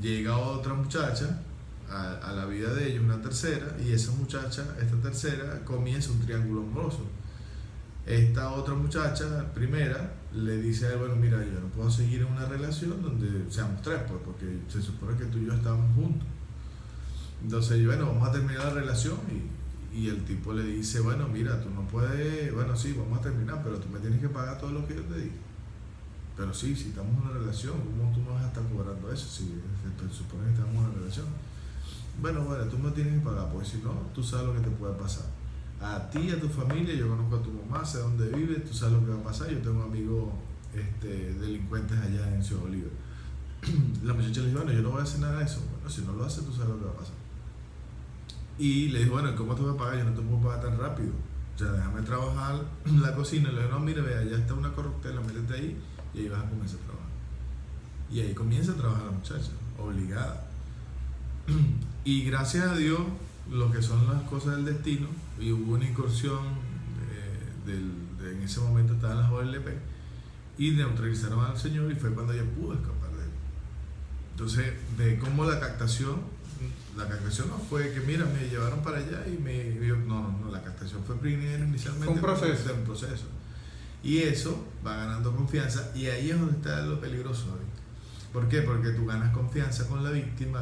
Llega otra muchacha a la vida de ellos, una tercera, y esta tercera, comienza un triángulo amoroso. Esta otra muchacha, primera, le dice a él, bueno, mira, yo no puedo seguir en una relación donde seamos tres, pues, porque se supone que tú y yo estábamos juntos. Entonces, bueno, vamos a terminar la relación y el tipo le dice, bueno, mira, tú no puedes, bueno, sí, vamos a terminar, pero tú me tienes que pagar todo lo que yo te di. Pero sí, si estamos en una relación, ¿cómo tú me vas a estar cobrando eso? Si se supone que estamos en una relación. Bueno, tú me tienes que pagar, porque si no, tú sabes lo que te puede pasar. A ti, a tu familia, yo conozco a tu mamá, sé dónde vive, tú sabes lo que va a pasar. Yo tengo amigos delincuentes allá en Ciudad Bolívar. La muchacha le dijo, bueno, yo no voy a hacer nada de eso. Bueno, si no lo haces, tú sabes lo que va a pasar. Y le dijo, bueno, ¿cómo te voy a pagar? Yo no te puedo pagar tan rápido. O sea, déjame trabajar en la cocina. Le dijo, no, mire, vea, ya está una corruptela, métete ahí y ahí vas a comenzar a trabajar. Y ahí comienza a trabajar la muchacha, obligada. Y gracias a Dios, lo que son las cosas del destino, y hubo una incursión, en ese momento estaban las OLP, y neutralizaron al señor, y fue cuando ella pudo escapar de él. Entonces, de cómo la captación no fue que, mira, me llevaron para allá y no, la captación fue primero inicialmente un proceso. Y eso va ganando confianza, y ahí es donde está lo peligroso, ¿sabes? ¿Por qué? Porque tú ganas confianza con la víctima,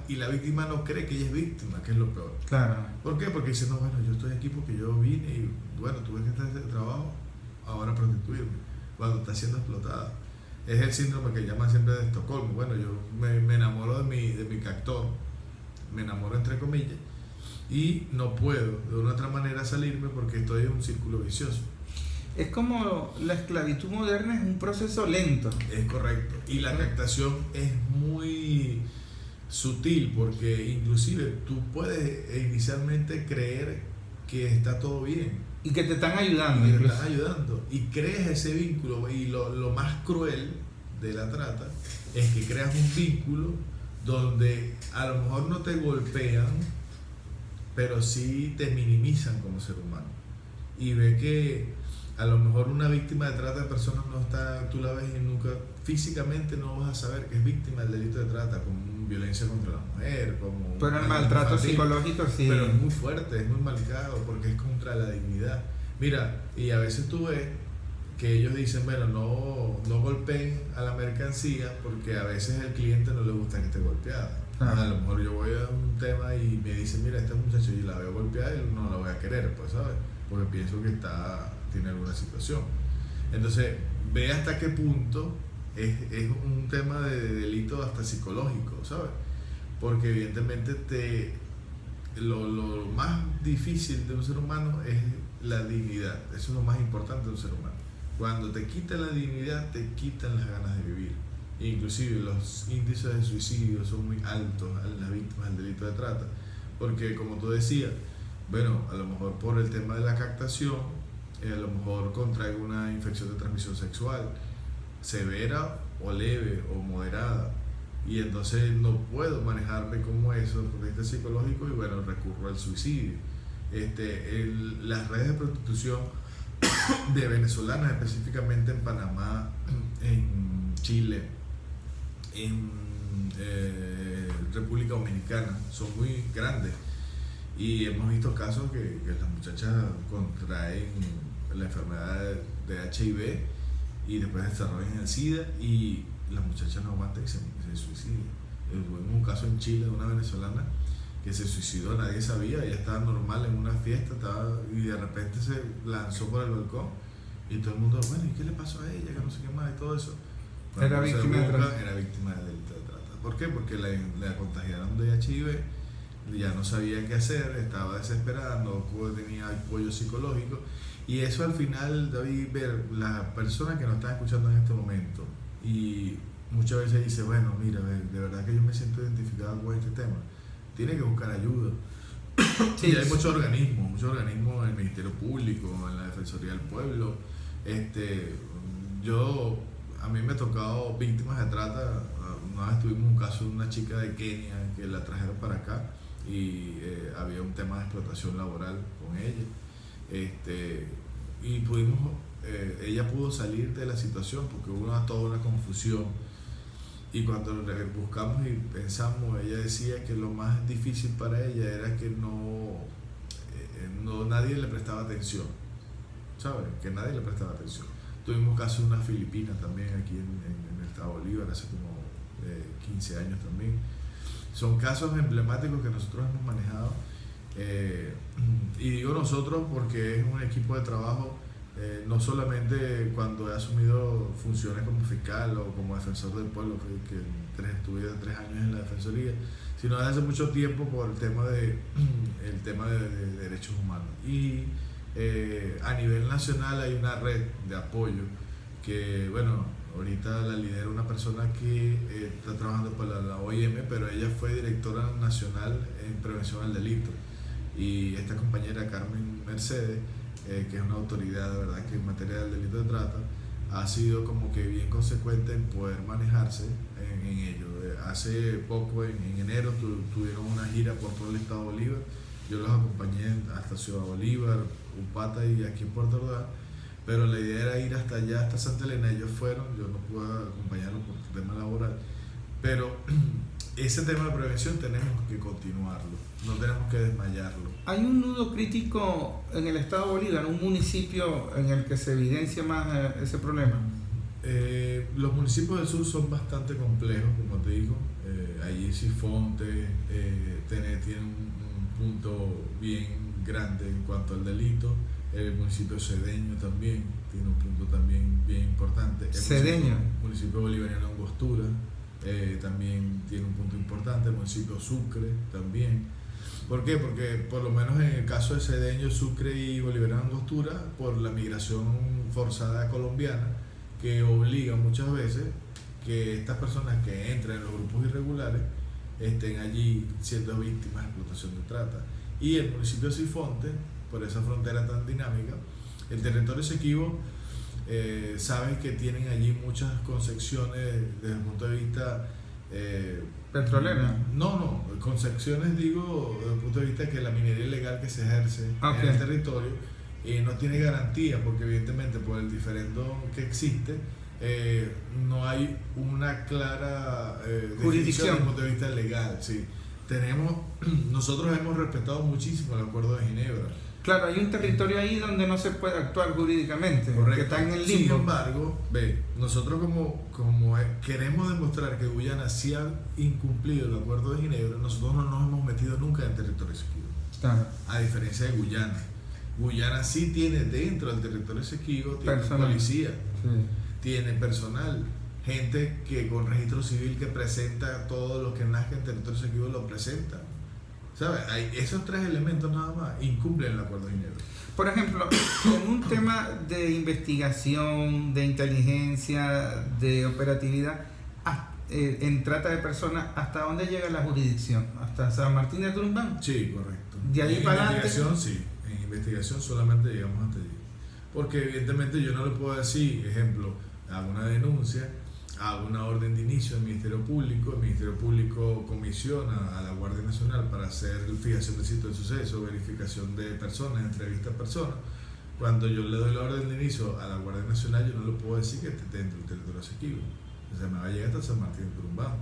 y la víctima no cree que ella es víctima, que es lo peor. Claro. ¿Por qué? Porque dice, no, bueno, yo estoy aquí porque yo vine y, bueno, tuve que estar en este trabajo, ahora prostituirme, cuando está siendo explotada. Es el síndrome que llaman siempre de Estocolmo. Bueno, yo me enamoro de mi captor, me enamoro entre comillas, y no puedo de una otra manera salirme porque estoy en un círculo vicioso. Es como la esclavitud moderna, es un proceso lento. Es correcto. Y la captación es muy sutil porque inclusive tú puedes inicialmente creer que está todo bien. Y que te están ayudando. Y te están ayudando. Y crees ese vínculo. Y lo más cruel de la trata es que creas un vínculo donde a lo mejor no te golpean, pero sí te minimizan como ser humano. Y ve que a lo mejor una víctima de trata de personas no está, tú la ves y nunca, físicamente no vas a saber que es víctima del delito de trata, como violencia contra la mujer, como... Pero el maltrato infantil, psicológico sí. pero es muy fuerte, es muy marcado, porque es contra la dignidad. Mira, y a veces tú ves que ellos dicen, bueno, no golpeen a la mercancía, porque a veces al cliente no le gusta que esté golpeada. A lo mejor yo voy a un tema y me dicen, mira, este muchacho yo la veo golpeada y no la voy a querer, pues, ¿sabes? Porque pienso que tiene alguna situación. Entonces, ve hasta qué punto es un tema de delito hasta psicológico, ¿sabes? Porque evidentemente lo más difícil de un ser humano es la dignidad. Eso es lo más importante de un ser humano. Cuando te quitan la dignidad, te quitan las ganas de vivir. Inclusive los índices de suicidio son muy altos en las víctimas del delito de trata, porque como tú decías, bueno, a lo mejor por el tema de la captación, a lo mejor contraigo una infección de transmisión sexual severa o leve o moderada, y entonces no puedo manejarme como eso porque es psicológico, y bueno, recurro al suicidio. Las redes de prostitución de venezolanas, específicamente en Panamá, en Chile, en República Dominicana, son muy grandes, y hemos visto casos que las muchachas contraen la enfermedad de HIV y después desarrollan el SIDA, y las muchachas no aguantan y se suicidan. Hubo un caso en Chile de una venezolana que se suicidó, nadie sabía, ella estaba normal en una fiesta, y de repente se lanzó por el balcón, y todo el mundo, bueno, ¿y qué le pasó a ella? Que no sé qué más y todo eso. Era víctima de trata. Era víctima de delito de trata. ¿Por qué? Porque la contagiaron de HIV, ya no sabía qué hacer, estaba desesperada, no tenía apoyo psicológico, y eso al final, David, ver la persona que nos está escuchando en este momento, y muchas veces dice, bueno, mira, de verdad que yo me siento identificado con este tema, tiene que buscar ayuda. Sí, y hay muchos organismos en el Ministerio Público, en la Defensoría del Pueblo. A mí me ha tocado víctimas de trata. Una vez tuvimos un caso de una chica de Kenia que la trajeron para acá, y había un tema de explotación laboral con ella. Y ella pudo salir de la situación porque hubo toda una confusión. Y cuando buscamos y pensamos, ella decía que lo más difícil para ella era que nadie le prestaba atención, ¿sabes? Que nadie le prestaba atención. Tuvimos casos de una filipina también aquí en el estado Bolívar hace como 15 años también. Son casos emblemáticos que nosotros hemos manejado, y digo nosotros porque es un equipo de trabajo. No solamente cuando he asumido funciones como fiscal o como defensor del pueblo, que estuve 3 años en la defensoría, sino desde hace mucho tiempo por el tema de derechos humanos. Y a nivel nacional hay una red de apoyo que, bueno, ahorita la lidera una persona que está trabajando para la OIM, pero ella fue directora nacional en prevención al delito. Y esta compañera Carmen Mercedes, que es una autoridad de verdad que en materia del delito de trata, ha sido como que bien consecuente en poder manejarse en ello. Hace poco, en enero, tuvieron una gira por todo el estado de Bolívar. Yo los acompañé hasta Ciudad Bolívar, Upata y aquí en Puerto Ordaz, pero la idea era ir hasta allá, hasta Santa Elena. Ellos fueron, yo no pude acompañarlos por tema laboral, pero ese tema de prevención tenemos que continuarlo, no tenemos que desmayarlo. Hay un nudo crítico en el estado de Bolívar, un municipio en el que se evidencia más ese problema. Los municipios del sur son bastante complejos, como te digo. Allí Sifonte tiene un punto bien grande en cuanto al delito. El municipio Cedeño también tiene un punto también bien importante. Cedeño. El municipio bolivariano Angostura también tiene un punto importante. El municipio Sucre también. ¿Por qué? Porque por lo menos en el caso de Cedeño, Sucre y Bolivariano Angostura, por la migración forzada colombiana, que obliga muchas veces que estas personas que entran en los grupos irregulares estén allí siendo víctimas de explotación de trata. Y el municipio de Sifonte, por esa frontera tan dinámica, el territorio Esequibo, sabes que tienen allí muchas concepciones desde el punto de vista petrolera. No, concesiones digo desde el punto de vista de que la minería ilegal que se ejerce Okay. en el territorio no tiene garantía, porque evidentemente por el diferendo que existe, no hay una clara Jurisdicción definición desde el punto de vista legal. Sí. Nosotros hemos respetado muchísimo el Acuerdo de Ginebra. Claro, hay un territorio ahí donde no se puede actuar jurídicamente, Correcto. que está en el Sin limbo. embargo, nosotros como queremos demostrar que Guyana sí ha incumplido el Acuerdo de Ginebra, nosotros no nos hemos metido nunca en territorio Esequibo. Claro. A diferencia de Guyana. Guyana sí tiene dentro del territorio Esequibo, tiene Personal. policía, Sí. tiene personal, gente que con registro civil que presenta todo lo que nazca en territorio Esequibo lo presenta. ¿Sabes? Esos tres elementos nada más incumplen el Acuerdo de Ginebra. Por ejemplo, en un tema de investigación, de inteligencia, de operatividad, en trata de personas, ¿hasta dónde llega la jurisdicción? ¿Hasta San Martín de Turumbán? Sí, correcto. De ahí en para adelante. investigación, sí. En investigación solamente llegamos hasta allí. Porque evidentemente yo no le puedo decir, ejemplo, hago una denuncia, hago una orden de inicio al Ministerio Público, el Ministerio Público comisiona a la Guardia Nacional para hacer fijación del sitio de suceso, verificación de personas, entrevista a personas. Cuando yo le doy la orden de inicio a la Guardia Nacional, yo no le puedo decir que esté dentro del territorio Esequibo. O sea, me va a llegar hasta San Martín de Turumbán.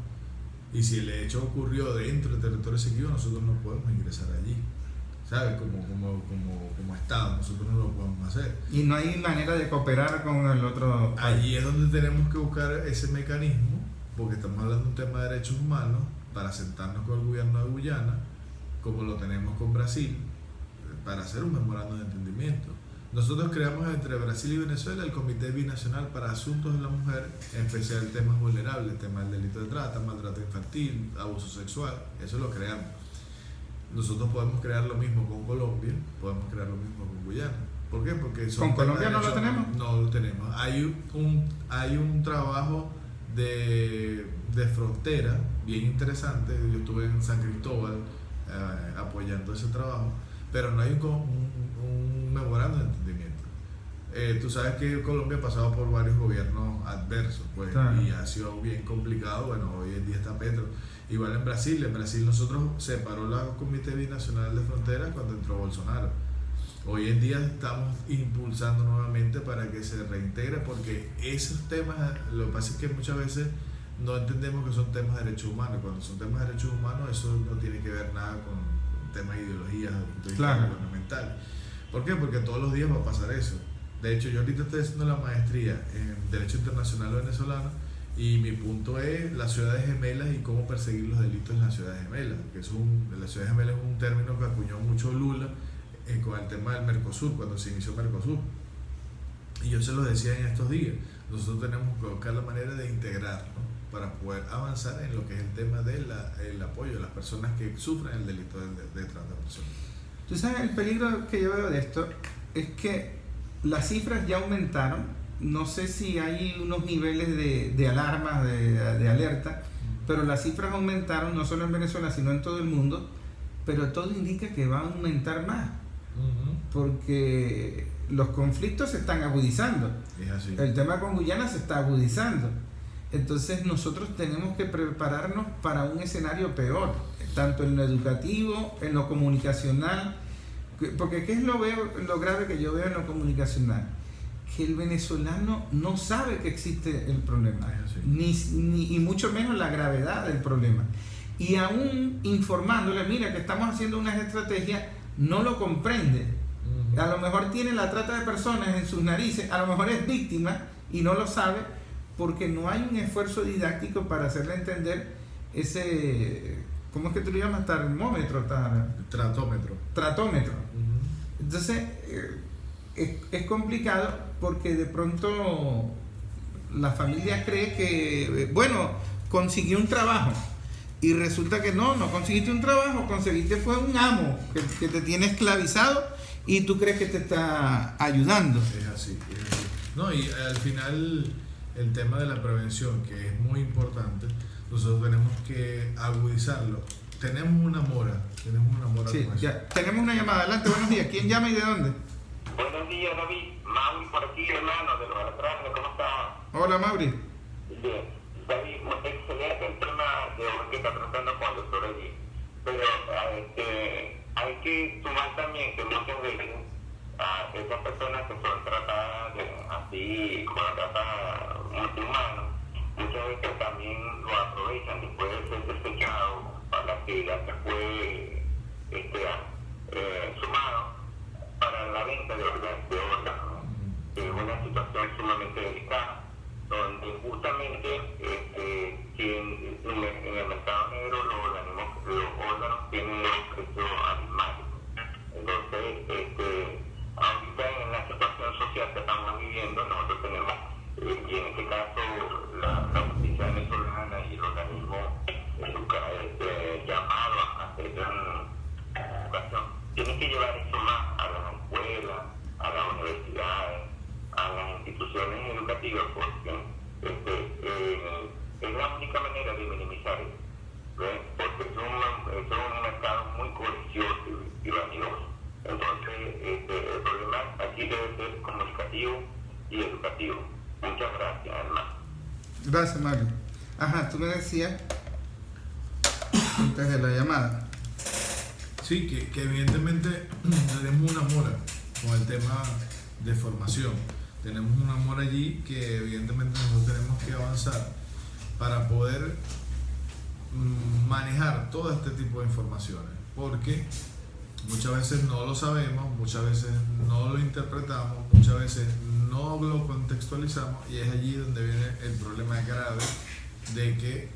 Y si el hecho ocurrió dentro del territorio Esequibo, nosotros no podemos ingresar allí. ¿Sabes? Como Estado, nosotros no lo podemos hacer. Y no hay manera de cooperar con el otro país. Allí es donde tenemos que buscar ese mecanismo, porque estamos hablando de un tema de derechos humanos, para sentarnos con el gobierno de Guyana, como lo tenemos con Brasil, para hacer un memorando de entendimiento. Nosotros creamos entre Brasil y Venezuela el Comité Binacional para Asuntos de la Mujer, en especial temas vulnerables, temas del delito de trata, maltrato infantil, abuso sexual, eso lo creamos. Nosotros podemos crear lo mismo con Colombia, podemos crear lo mismo con Guyana. ¿Por qué? Porque ¿Con Colombia no lo tenemos? No lo tenemos. Hay un trabajo de frontera bien interesante. Yo estuve en San Cristóbal apoyando ese trabajo, pero no hay un memorando de entendimiento. Tú sabes que Colombia ha pasado por varios gobiernos adversos, pues, claro. Y ha sido bien complicado. Bueno, hoy en día está Petro. Igual en Brasil nosotros separó la Comité Binacional de Fronteras cuando entró Bolsonaro. Hoy en día estamos impulsando nuevamente para que se reintegre, porque esos temas, lo que pasa es que muchas veces no entendemos que son temas de derechos humanos. Cuando son temas de derechos humanos, eso no tiene que ver nada con temas de ideologías desde el punto de vista claro. gubernamental. ¿Por qué? Porque todos los días va a pasar eso. De hecho, yo ahorita estoy haciendo la maestría en Derecho Internacional Venezolano, y mi punto es las ciudades gemelas y cómo perseguir los delitos en las ciudades gemelas. Que las ciudades gemelas es un término que acuñó mucho Lula con el tema del Mercosur, cuando se inició Mercosur. Y yo se lo decía en estos días, nosotros tenemos que buscar la manera de integrar, ¿no? Para poder avanzar en lo que es el tema del apoyo a las personas que sufren el delito de trata de personas. Tú sabes, el peligro que yo veo de esto es que las cifras ya aumentaron. No sé si hay unos niveles de alarma, de alerta, pero las cifras aumentaron no solo en Venezuela, sino en todo el mundo, pero todo indica que va a aumentar más, porque los conflictos se están agudizando. Es así. El tema con Guyana se está agudizando. Entonces nosotros tenemos que prepararnos para un escenario peor, tanto en lo educativo, en lo comunicacional, porque ¿qué es lo grave que yo veo en lo comunicacional? Que el venezolano no sabe que existe el problema, ni mucho menos la gravedad del problema. Y aún informándole, mira que estamos haciendo unas estrategias, no lo comprende. A lo mejor tiene la trata de personas en sus narices, a lo mejor es víctima y no lo sabe, porque no hay un esfuerzo didáctico para hacerle entender ese, ¿cómo es que tú le llamas? Termómetro, tratómetro. Entonces es complicado, porque de pronto la familia cree que, bueno, consiguió un trabajo, y resulta que no conseguiste un trabajo, conseguiste fue un amo que te tiene esclavizado y tú crees que te está ayudando. Es así. No, y al final el tema de la prevención, que es muy importante, nosotros tenemos que agudizarlo. Tenemos una mora Sí, con eso. ya. Tenemos una llamada. Adelante, buenos días. ¿Quién llama y de dónde? Buenos días, David. Mauri por aquí, hermano, de los Alacranes. ¿Cómo estás? Hola, Mauri. Bien. David, excelente el tema hoy que está tratando con el doctor allí. Pero hay que sumar también que muchas veces esas personas que son tratadas así, con la trata multihumana, muchas veces también lo aprovechan después de ser desechado para la actividad que fue sumado para la venta de órganos. Es una situación sumamente delicada, donde justamente quien en el mercado negro los órganos tienen un precio abismal. Entonces, ahorita en la situación social que estamos viviendo, nosotros tenemos, y en este caso la justicia venezolana y el organismo llamado a hacer educación, tienen que llevar eso más a las escuelas, a las universidades, a las instituciones educativas, porque es la única manera de minimizar eso, ¿ves? Porque es un mercado muy codicioso y vanidoso. Entonces, el problema aquí debe ser comunicativo y educativo. Muchas gracias, hermano. Gracias, Mario. Ajá, tú me decías antes de la llamada. Sí, que evidentemente tenemos un amor con el tema de formación. Tenemos un amor allí que evidentemente nosotros tenemos que avanzar para poder manejar todo este tipo de informaciones, porque muchas veces no lo sabemos, muchas veces no lo interpretamos, muchas veces no lo contextualizamos, y es allí donde viene el problema grave de que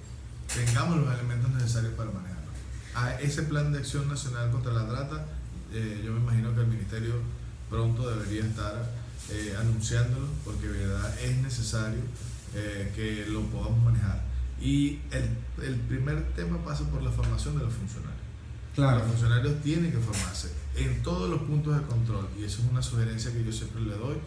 tengamos los elementos necesarios para manejarlo. A ese plan de acción nacional contra la trata, yo me imagino que el ministerio pronto debería estar anunciándolo, porque de verdad es necesario que lo podamos manejar. Y el primer tema pasa por la formación de los funcionarios. Claro. Los funcionarios tienen que formarse en todos los puntos de control, y eso es una sugerencia que yo siempre le doy.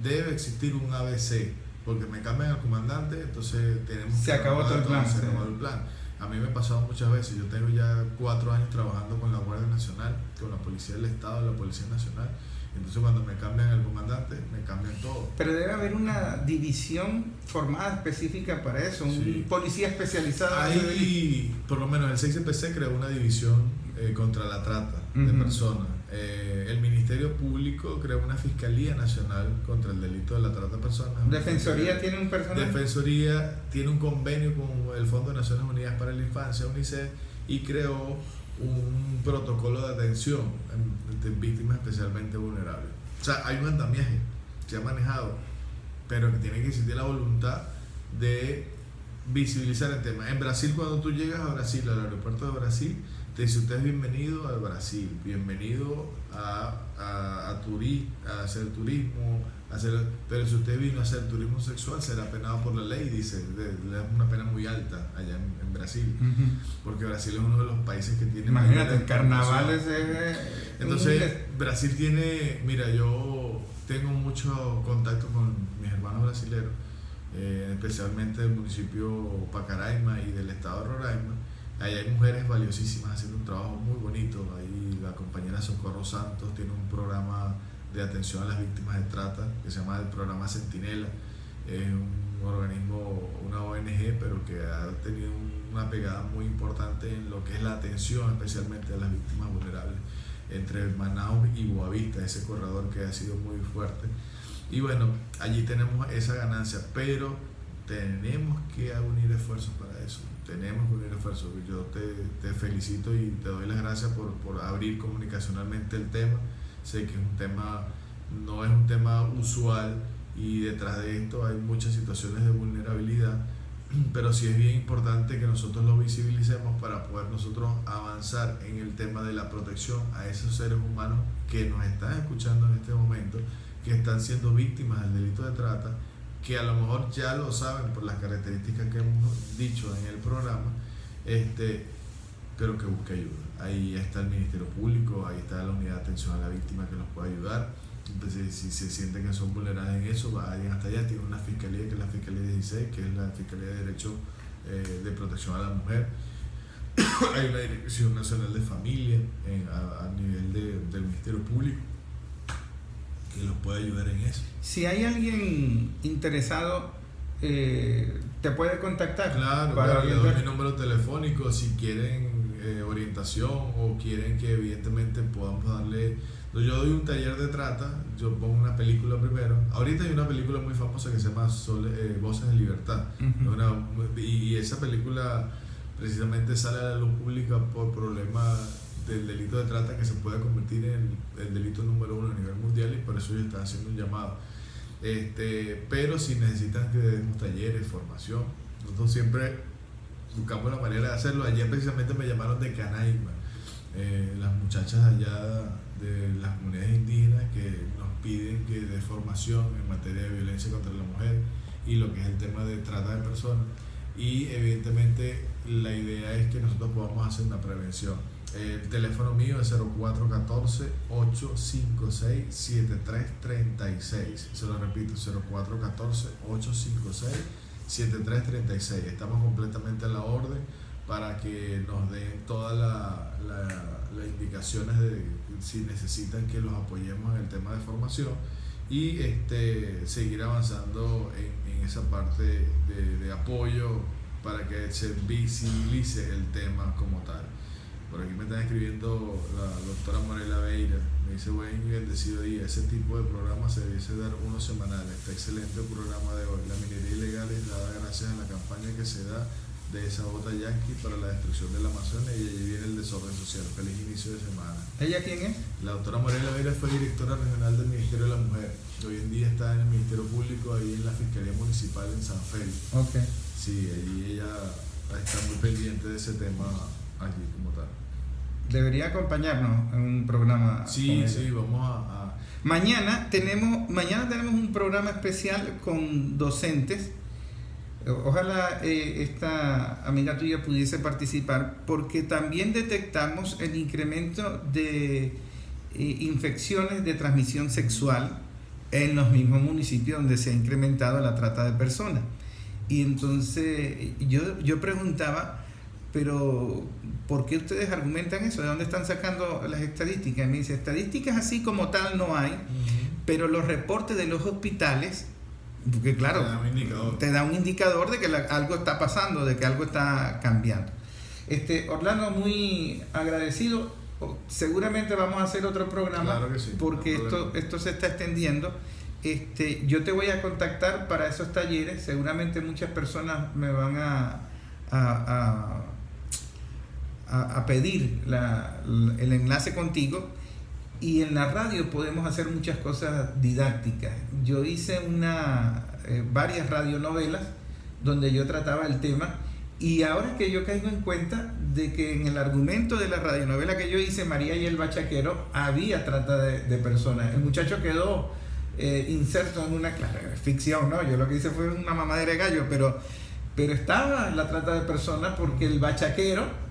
Debe existir un ABC, porque me cambian al comandante, entonces tenemos se acabó todo el plan. Se acabó el plan. A mí me ha pasado muchas veces. Yo tengo ya 4 años trabajando con la Guardia Nacional, con la Policía del Estado, la Policía Nacional. Entonces cuando me cambian el comandante, me cambian todo. Pero debe haber una división formada específica para eso, Sí. un policía especializado. Hay, por lo menos el 6CPC creó una división contra la trata de personas. El Ministerio Público creó una Fiscalía Nacional contra el delito de la trata de personas. Defensoría tiene un personal. Defensoría tiene un convenio con el Fondo de Naciones Unidas para la Infancia, UNICEF, y creó un protocolo de atención de víctimas especialmente vulnerables. O sea, hay un andamiaje, se ha manejado, pero que tiene que existir la voluntad de visibilizar el tema. En Brasil, cuando tú llegas a Brasil, al aeropuerto de Brasil, te dice: usted es bienvenido al Brasil, bienvenido a hacer turismo, pero si usted vino a hacer turismo sexual, será penado por la ley, dice. Le dan una pena muy alta allá en Brasil, porque Brasil es uno de los países que tiene... Imagínate, carnavales Entonces, Brasil tiene... Mira, yo tengo mucho contacto con mis hermanos brasileños, especialmente del municipio Pacaraima y del estado de Roraima. Ahí hay mujeres valiosísimas haciendo un trabajo muy bonito. Ahí la compañera Socorro Santos tiene un programa de atención a las víctimas de trata que se llama el programa Centinela. Es un organismo, una ONG, pero que ha tenido una pegada muy importante en lo que es la atención especialmente a las víctimas vulnerables entre Manaus y Boavista, ese corredor que ha sido muy fuerte. Y bueno, allí tenemos esa ganancia, pero tenemos que unir esfuerzos para eso. Tenemos que unir esfuerzos. Yo te felicito y te doy las gracias por abrir comunicacionalmente el tema. Sé que es un tema, no es un tema usual, y detrás de esto hay muchas situaciones de vulnerabilidad, pero sí es bien importante que nosotros lo visibilicemos para poder nosotros avanzar en el tema de la protección a esos seres humanos que nos están escuchando en este momento, que están siendo víctimas del delito de trata, que a lo mejor ya lo saben por las características que hemos dicho en el programa, pero que busque ayuda. Ahí está el Ministerio Público, ahí está la Unidad de Atención a la Víctima que los puede ayudar. Entonces, si se sienten que son vulnerables en eso, vayan hasta allá. Tiene una fiscalía, que es la Fiscalía 16, que es la Fiscalía de Derecho de Protección a la Mujer. Hay una Dirección Nacional de Familia a nivel del Ministerio Público que los puede ayudar en eso. Si hay alguien interesado te puede contactar. Claro, le doy mi número telefónico si quieren orientación o quieren que evidentemente podamos darle. Yo doy un taller de trata, yo pongo una película primero. Ahorita hay una película muy famosa que se llama Voces de Libertad. Y esa película precisamente sale a la luz pública por problemas del delito de trata que se puede convertir en el delito número 1 a nivel mundial, y por eso yo estaba haciendo un llamado. Pero si necesitan que demos talleres, formación, nosotros siempre buscamos la manera de hacerlo. Ayer precisamente me llamaron de Canaima, las muchachas allá de las comunidades indígenas, que nos piden que dé formación en materia de violencia contra la mujer y lo que es el tema de trata de personas, y evidentemente la idea es que nosotros podamos hacer una prevención. El teléfono mío es 0414-856-7336. Se lo repito, 0414-856-7336. Estamos completamente a la orden para que nos den todas las indicaciones de si necesitan que los apoyemos en el tema de formación, y seguir avanzando en esa parte de apoyo para que se visibilice el tema como tal. Por aquí me están escribiendo la doctora Morela Beira, me dice: buen y bendecido día, ese tipo de programas se debiese dar uno semanal. Está excelente el programa de hoy. La minería ilegal es dada gracias a la campaña que se da de esa bota yanqui para la destrucción de la Amazonia, y allí viene el desorden social. Feliz inicio de semana. ¿Ella quién es? La doctora Morela Beira fue directora regional del Ministerio de la Mujer. Hoy en día está en el Ministerio Público, ahí en la Fiscalía Municipal en San Félix. Okay. Sí, allí ella está muy pendiente de ese tema allí como tal. Debería acompañarnos en un programa. Sí, vamos a... Mañana tenemos un programa especial con docentes. Ojalá esta amiga tuya pudiese participar, porque también detectamos el incremento de infecciones de transmisión sexual en los mismos municipios donde se ha incrementado la trata de personas. Y entonces yo preguntaba, pero ¿por qué ustedes argumentan eso? ¿De dónde están sacando las estadísticas? Y me dice: estadísticas así como tal no hay, pero los reportes de los hospitales, porque claro, te da un indicador de que algo está pasando, de que algo está cambiando. Orlando, muy agradecido. Seguramente vamos a hacer otro programa, claro que sí, porque esto se está extendiendo. Yo te voy a contactar para esos talleres. Seguramente muchas personas me van a pedir el enlace contigo, y en la radio podemos hacer muchas cosas didácticas. Yo hice varias radionovelas donde yo trataba el tema, y ahora que yo caigo en cuenta de que en el argumento de la radionovela que yo hice, María y el Bachaquero, había trata de personas. El muchacho quedó inserto en una ficción, ¿no? Yo lo que hice fue una mamadera de gallo, pero estaba la trata de personas, porque el bachaquero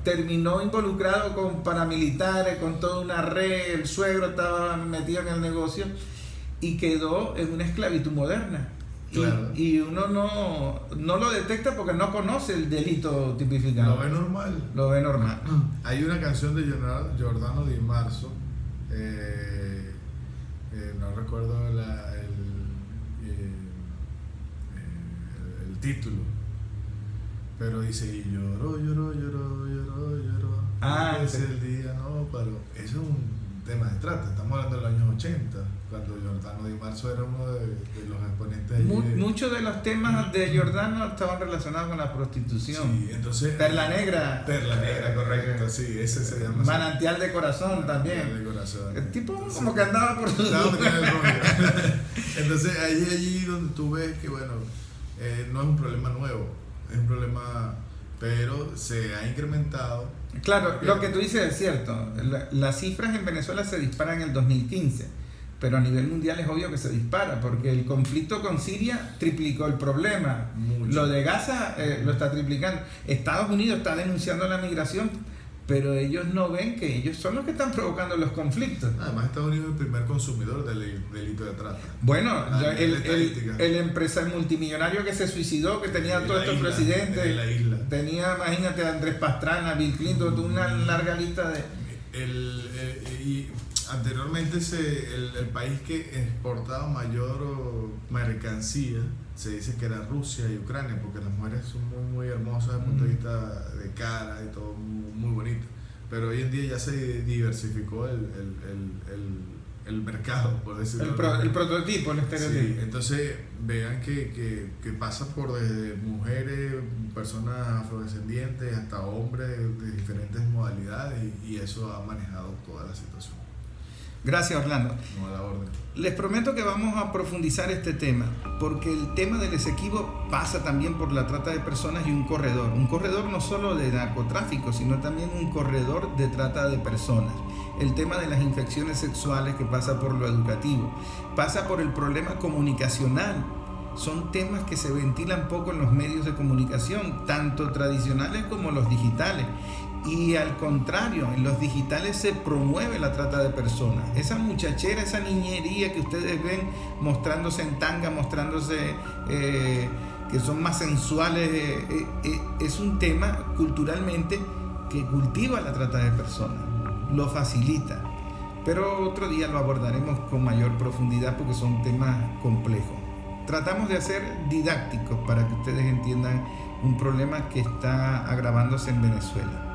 terminó involucrado con paramilitares, con toda una red. El suegro estaba metido en el negocio y quedó en una esclavitud moderna. Claro. Y uno no lo detecta porque no conoce el delito tipificado. Lo ve normal. Mm. Hay una canción de Giordano Di Marzo, no recuerdo el título, pero dice: y lloró. Es el día, no, pero eso es un tema de trata. Estamos hablando de los años 80, cuando Giordano Di Marzo era uno de los exponentes allí. Muchos de los temas de Giordano estaban relacionados con la prostitución. Sí, entonces... Perla Negra, correcto, sí, ese se llama. Manantial de Corazón también. Manantial de Corazón. El tipo como que andaba por su... Entonces allí donde tú ves que, bueno, no es un problema nuevo, es un problema, pero se ha incrementado. Claro, lo que tú dices es cierto. Las cifras en Venezuela se disparan en el 2015, pero a nivel mundial es obvio que se dispara, porque el conflicto con Siria triplicó el problema. Mucho. Lo de Gaza lo está triplicando. Estados Unidos está denunciando la migración, pero ellos no ven que ellos son los que están provocando los conflictos. Además, Estados Unidos es el primer consumidor del delito de trata. Bueno, el empresario multimillonario que se suicidó, que tenía todos estos presidentes, de la isla. Tenía, imagínate, a Andrés Pastrana, Bill Clinton, una larga lista de... Y Anteriormente el país que exportaba mayor mercancía se dice que era Rusia y Ucrania, porque las mujeres son muy, muy hermosas desde el punto de vista de cara y todo muy, muy bonito. Pero hoy en día ya se diversificó el mercado, por decirlo así. El prototipo, el estereotipo. Sí, entonces vean que pasa por desde mujeres, personas afrodescendientes, hasta hombres de diferentes modalidades, y eso ha manejado toda la situación. Gracias, Orlando. No a la orden. Les prometo que vamos a profundizar este tema, porque el tema del Esequibo pasa también por la trata de personas y un corredor no solo de narcotráfico, sino también un corredor de trata de personas. El tema de las infecciones sexuales, que pasa por lo educativo, pasa por el problema comunicacional. Son temas que se ventilan poco en los medios de comunicación, tanto tradicionales como los digitales. Y al contrario, en los digitales se promueve la trata de personas. Esa muchachera, esa niñería que ustedes ven mostrándose en tanga, mostrándose que son más sensuales, es un tema culturalmente que cultiva la trata de personas, lo facilita. Pero otro día lo abordaremos con mayor profundidad porque son temas complejos. Tratamos de hacer didácticos para que ustedes entiendan un problema que está agravándose en Venezuela.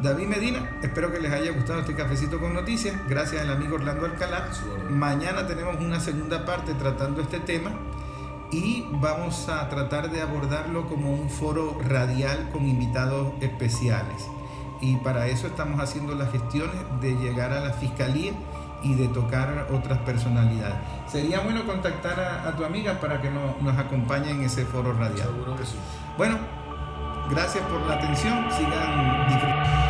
David Medina, espero que les haya gustado este cafecito con noticias. Gracias al amigo Orlando Alcalá. Mañana tenemos una segunda parte tratando este tema y vamos a tratar de abordarlo como un foro radial con invitados especiales. Y para eso estamos haciendo las gestiones de llegar a la fiscalía y de tocar otras personalidades. Sería bueno contactar a tu amiga para que nos acompañe en ese foro radial. Seguro que sí. Bueno, gracias por la atención. Sigan disfrutando.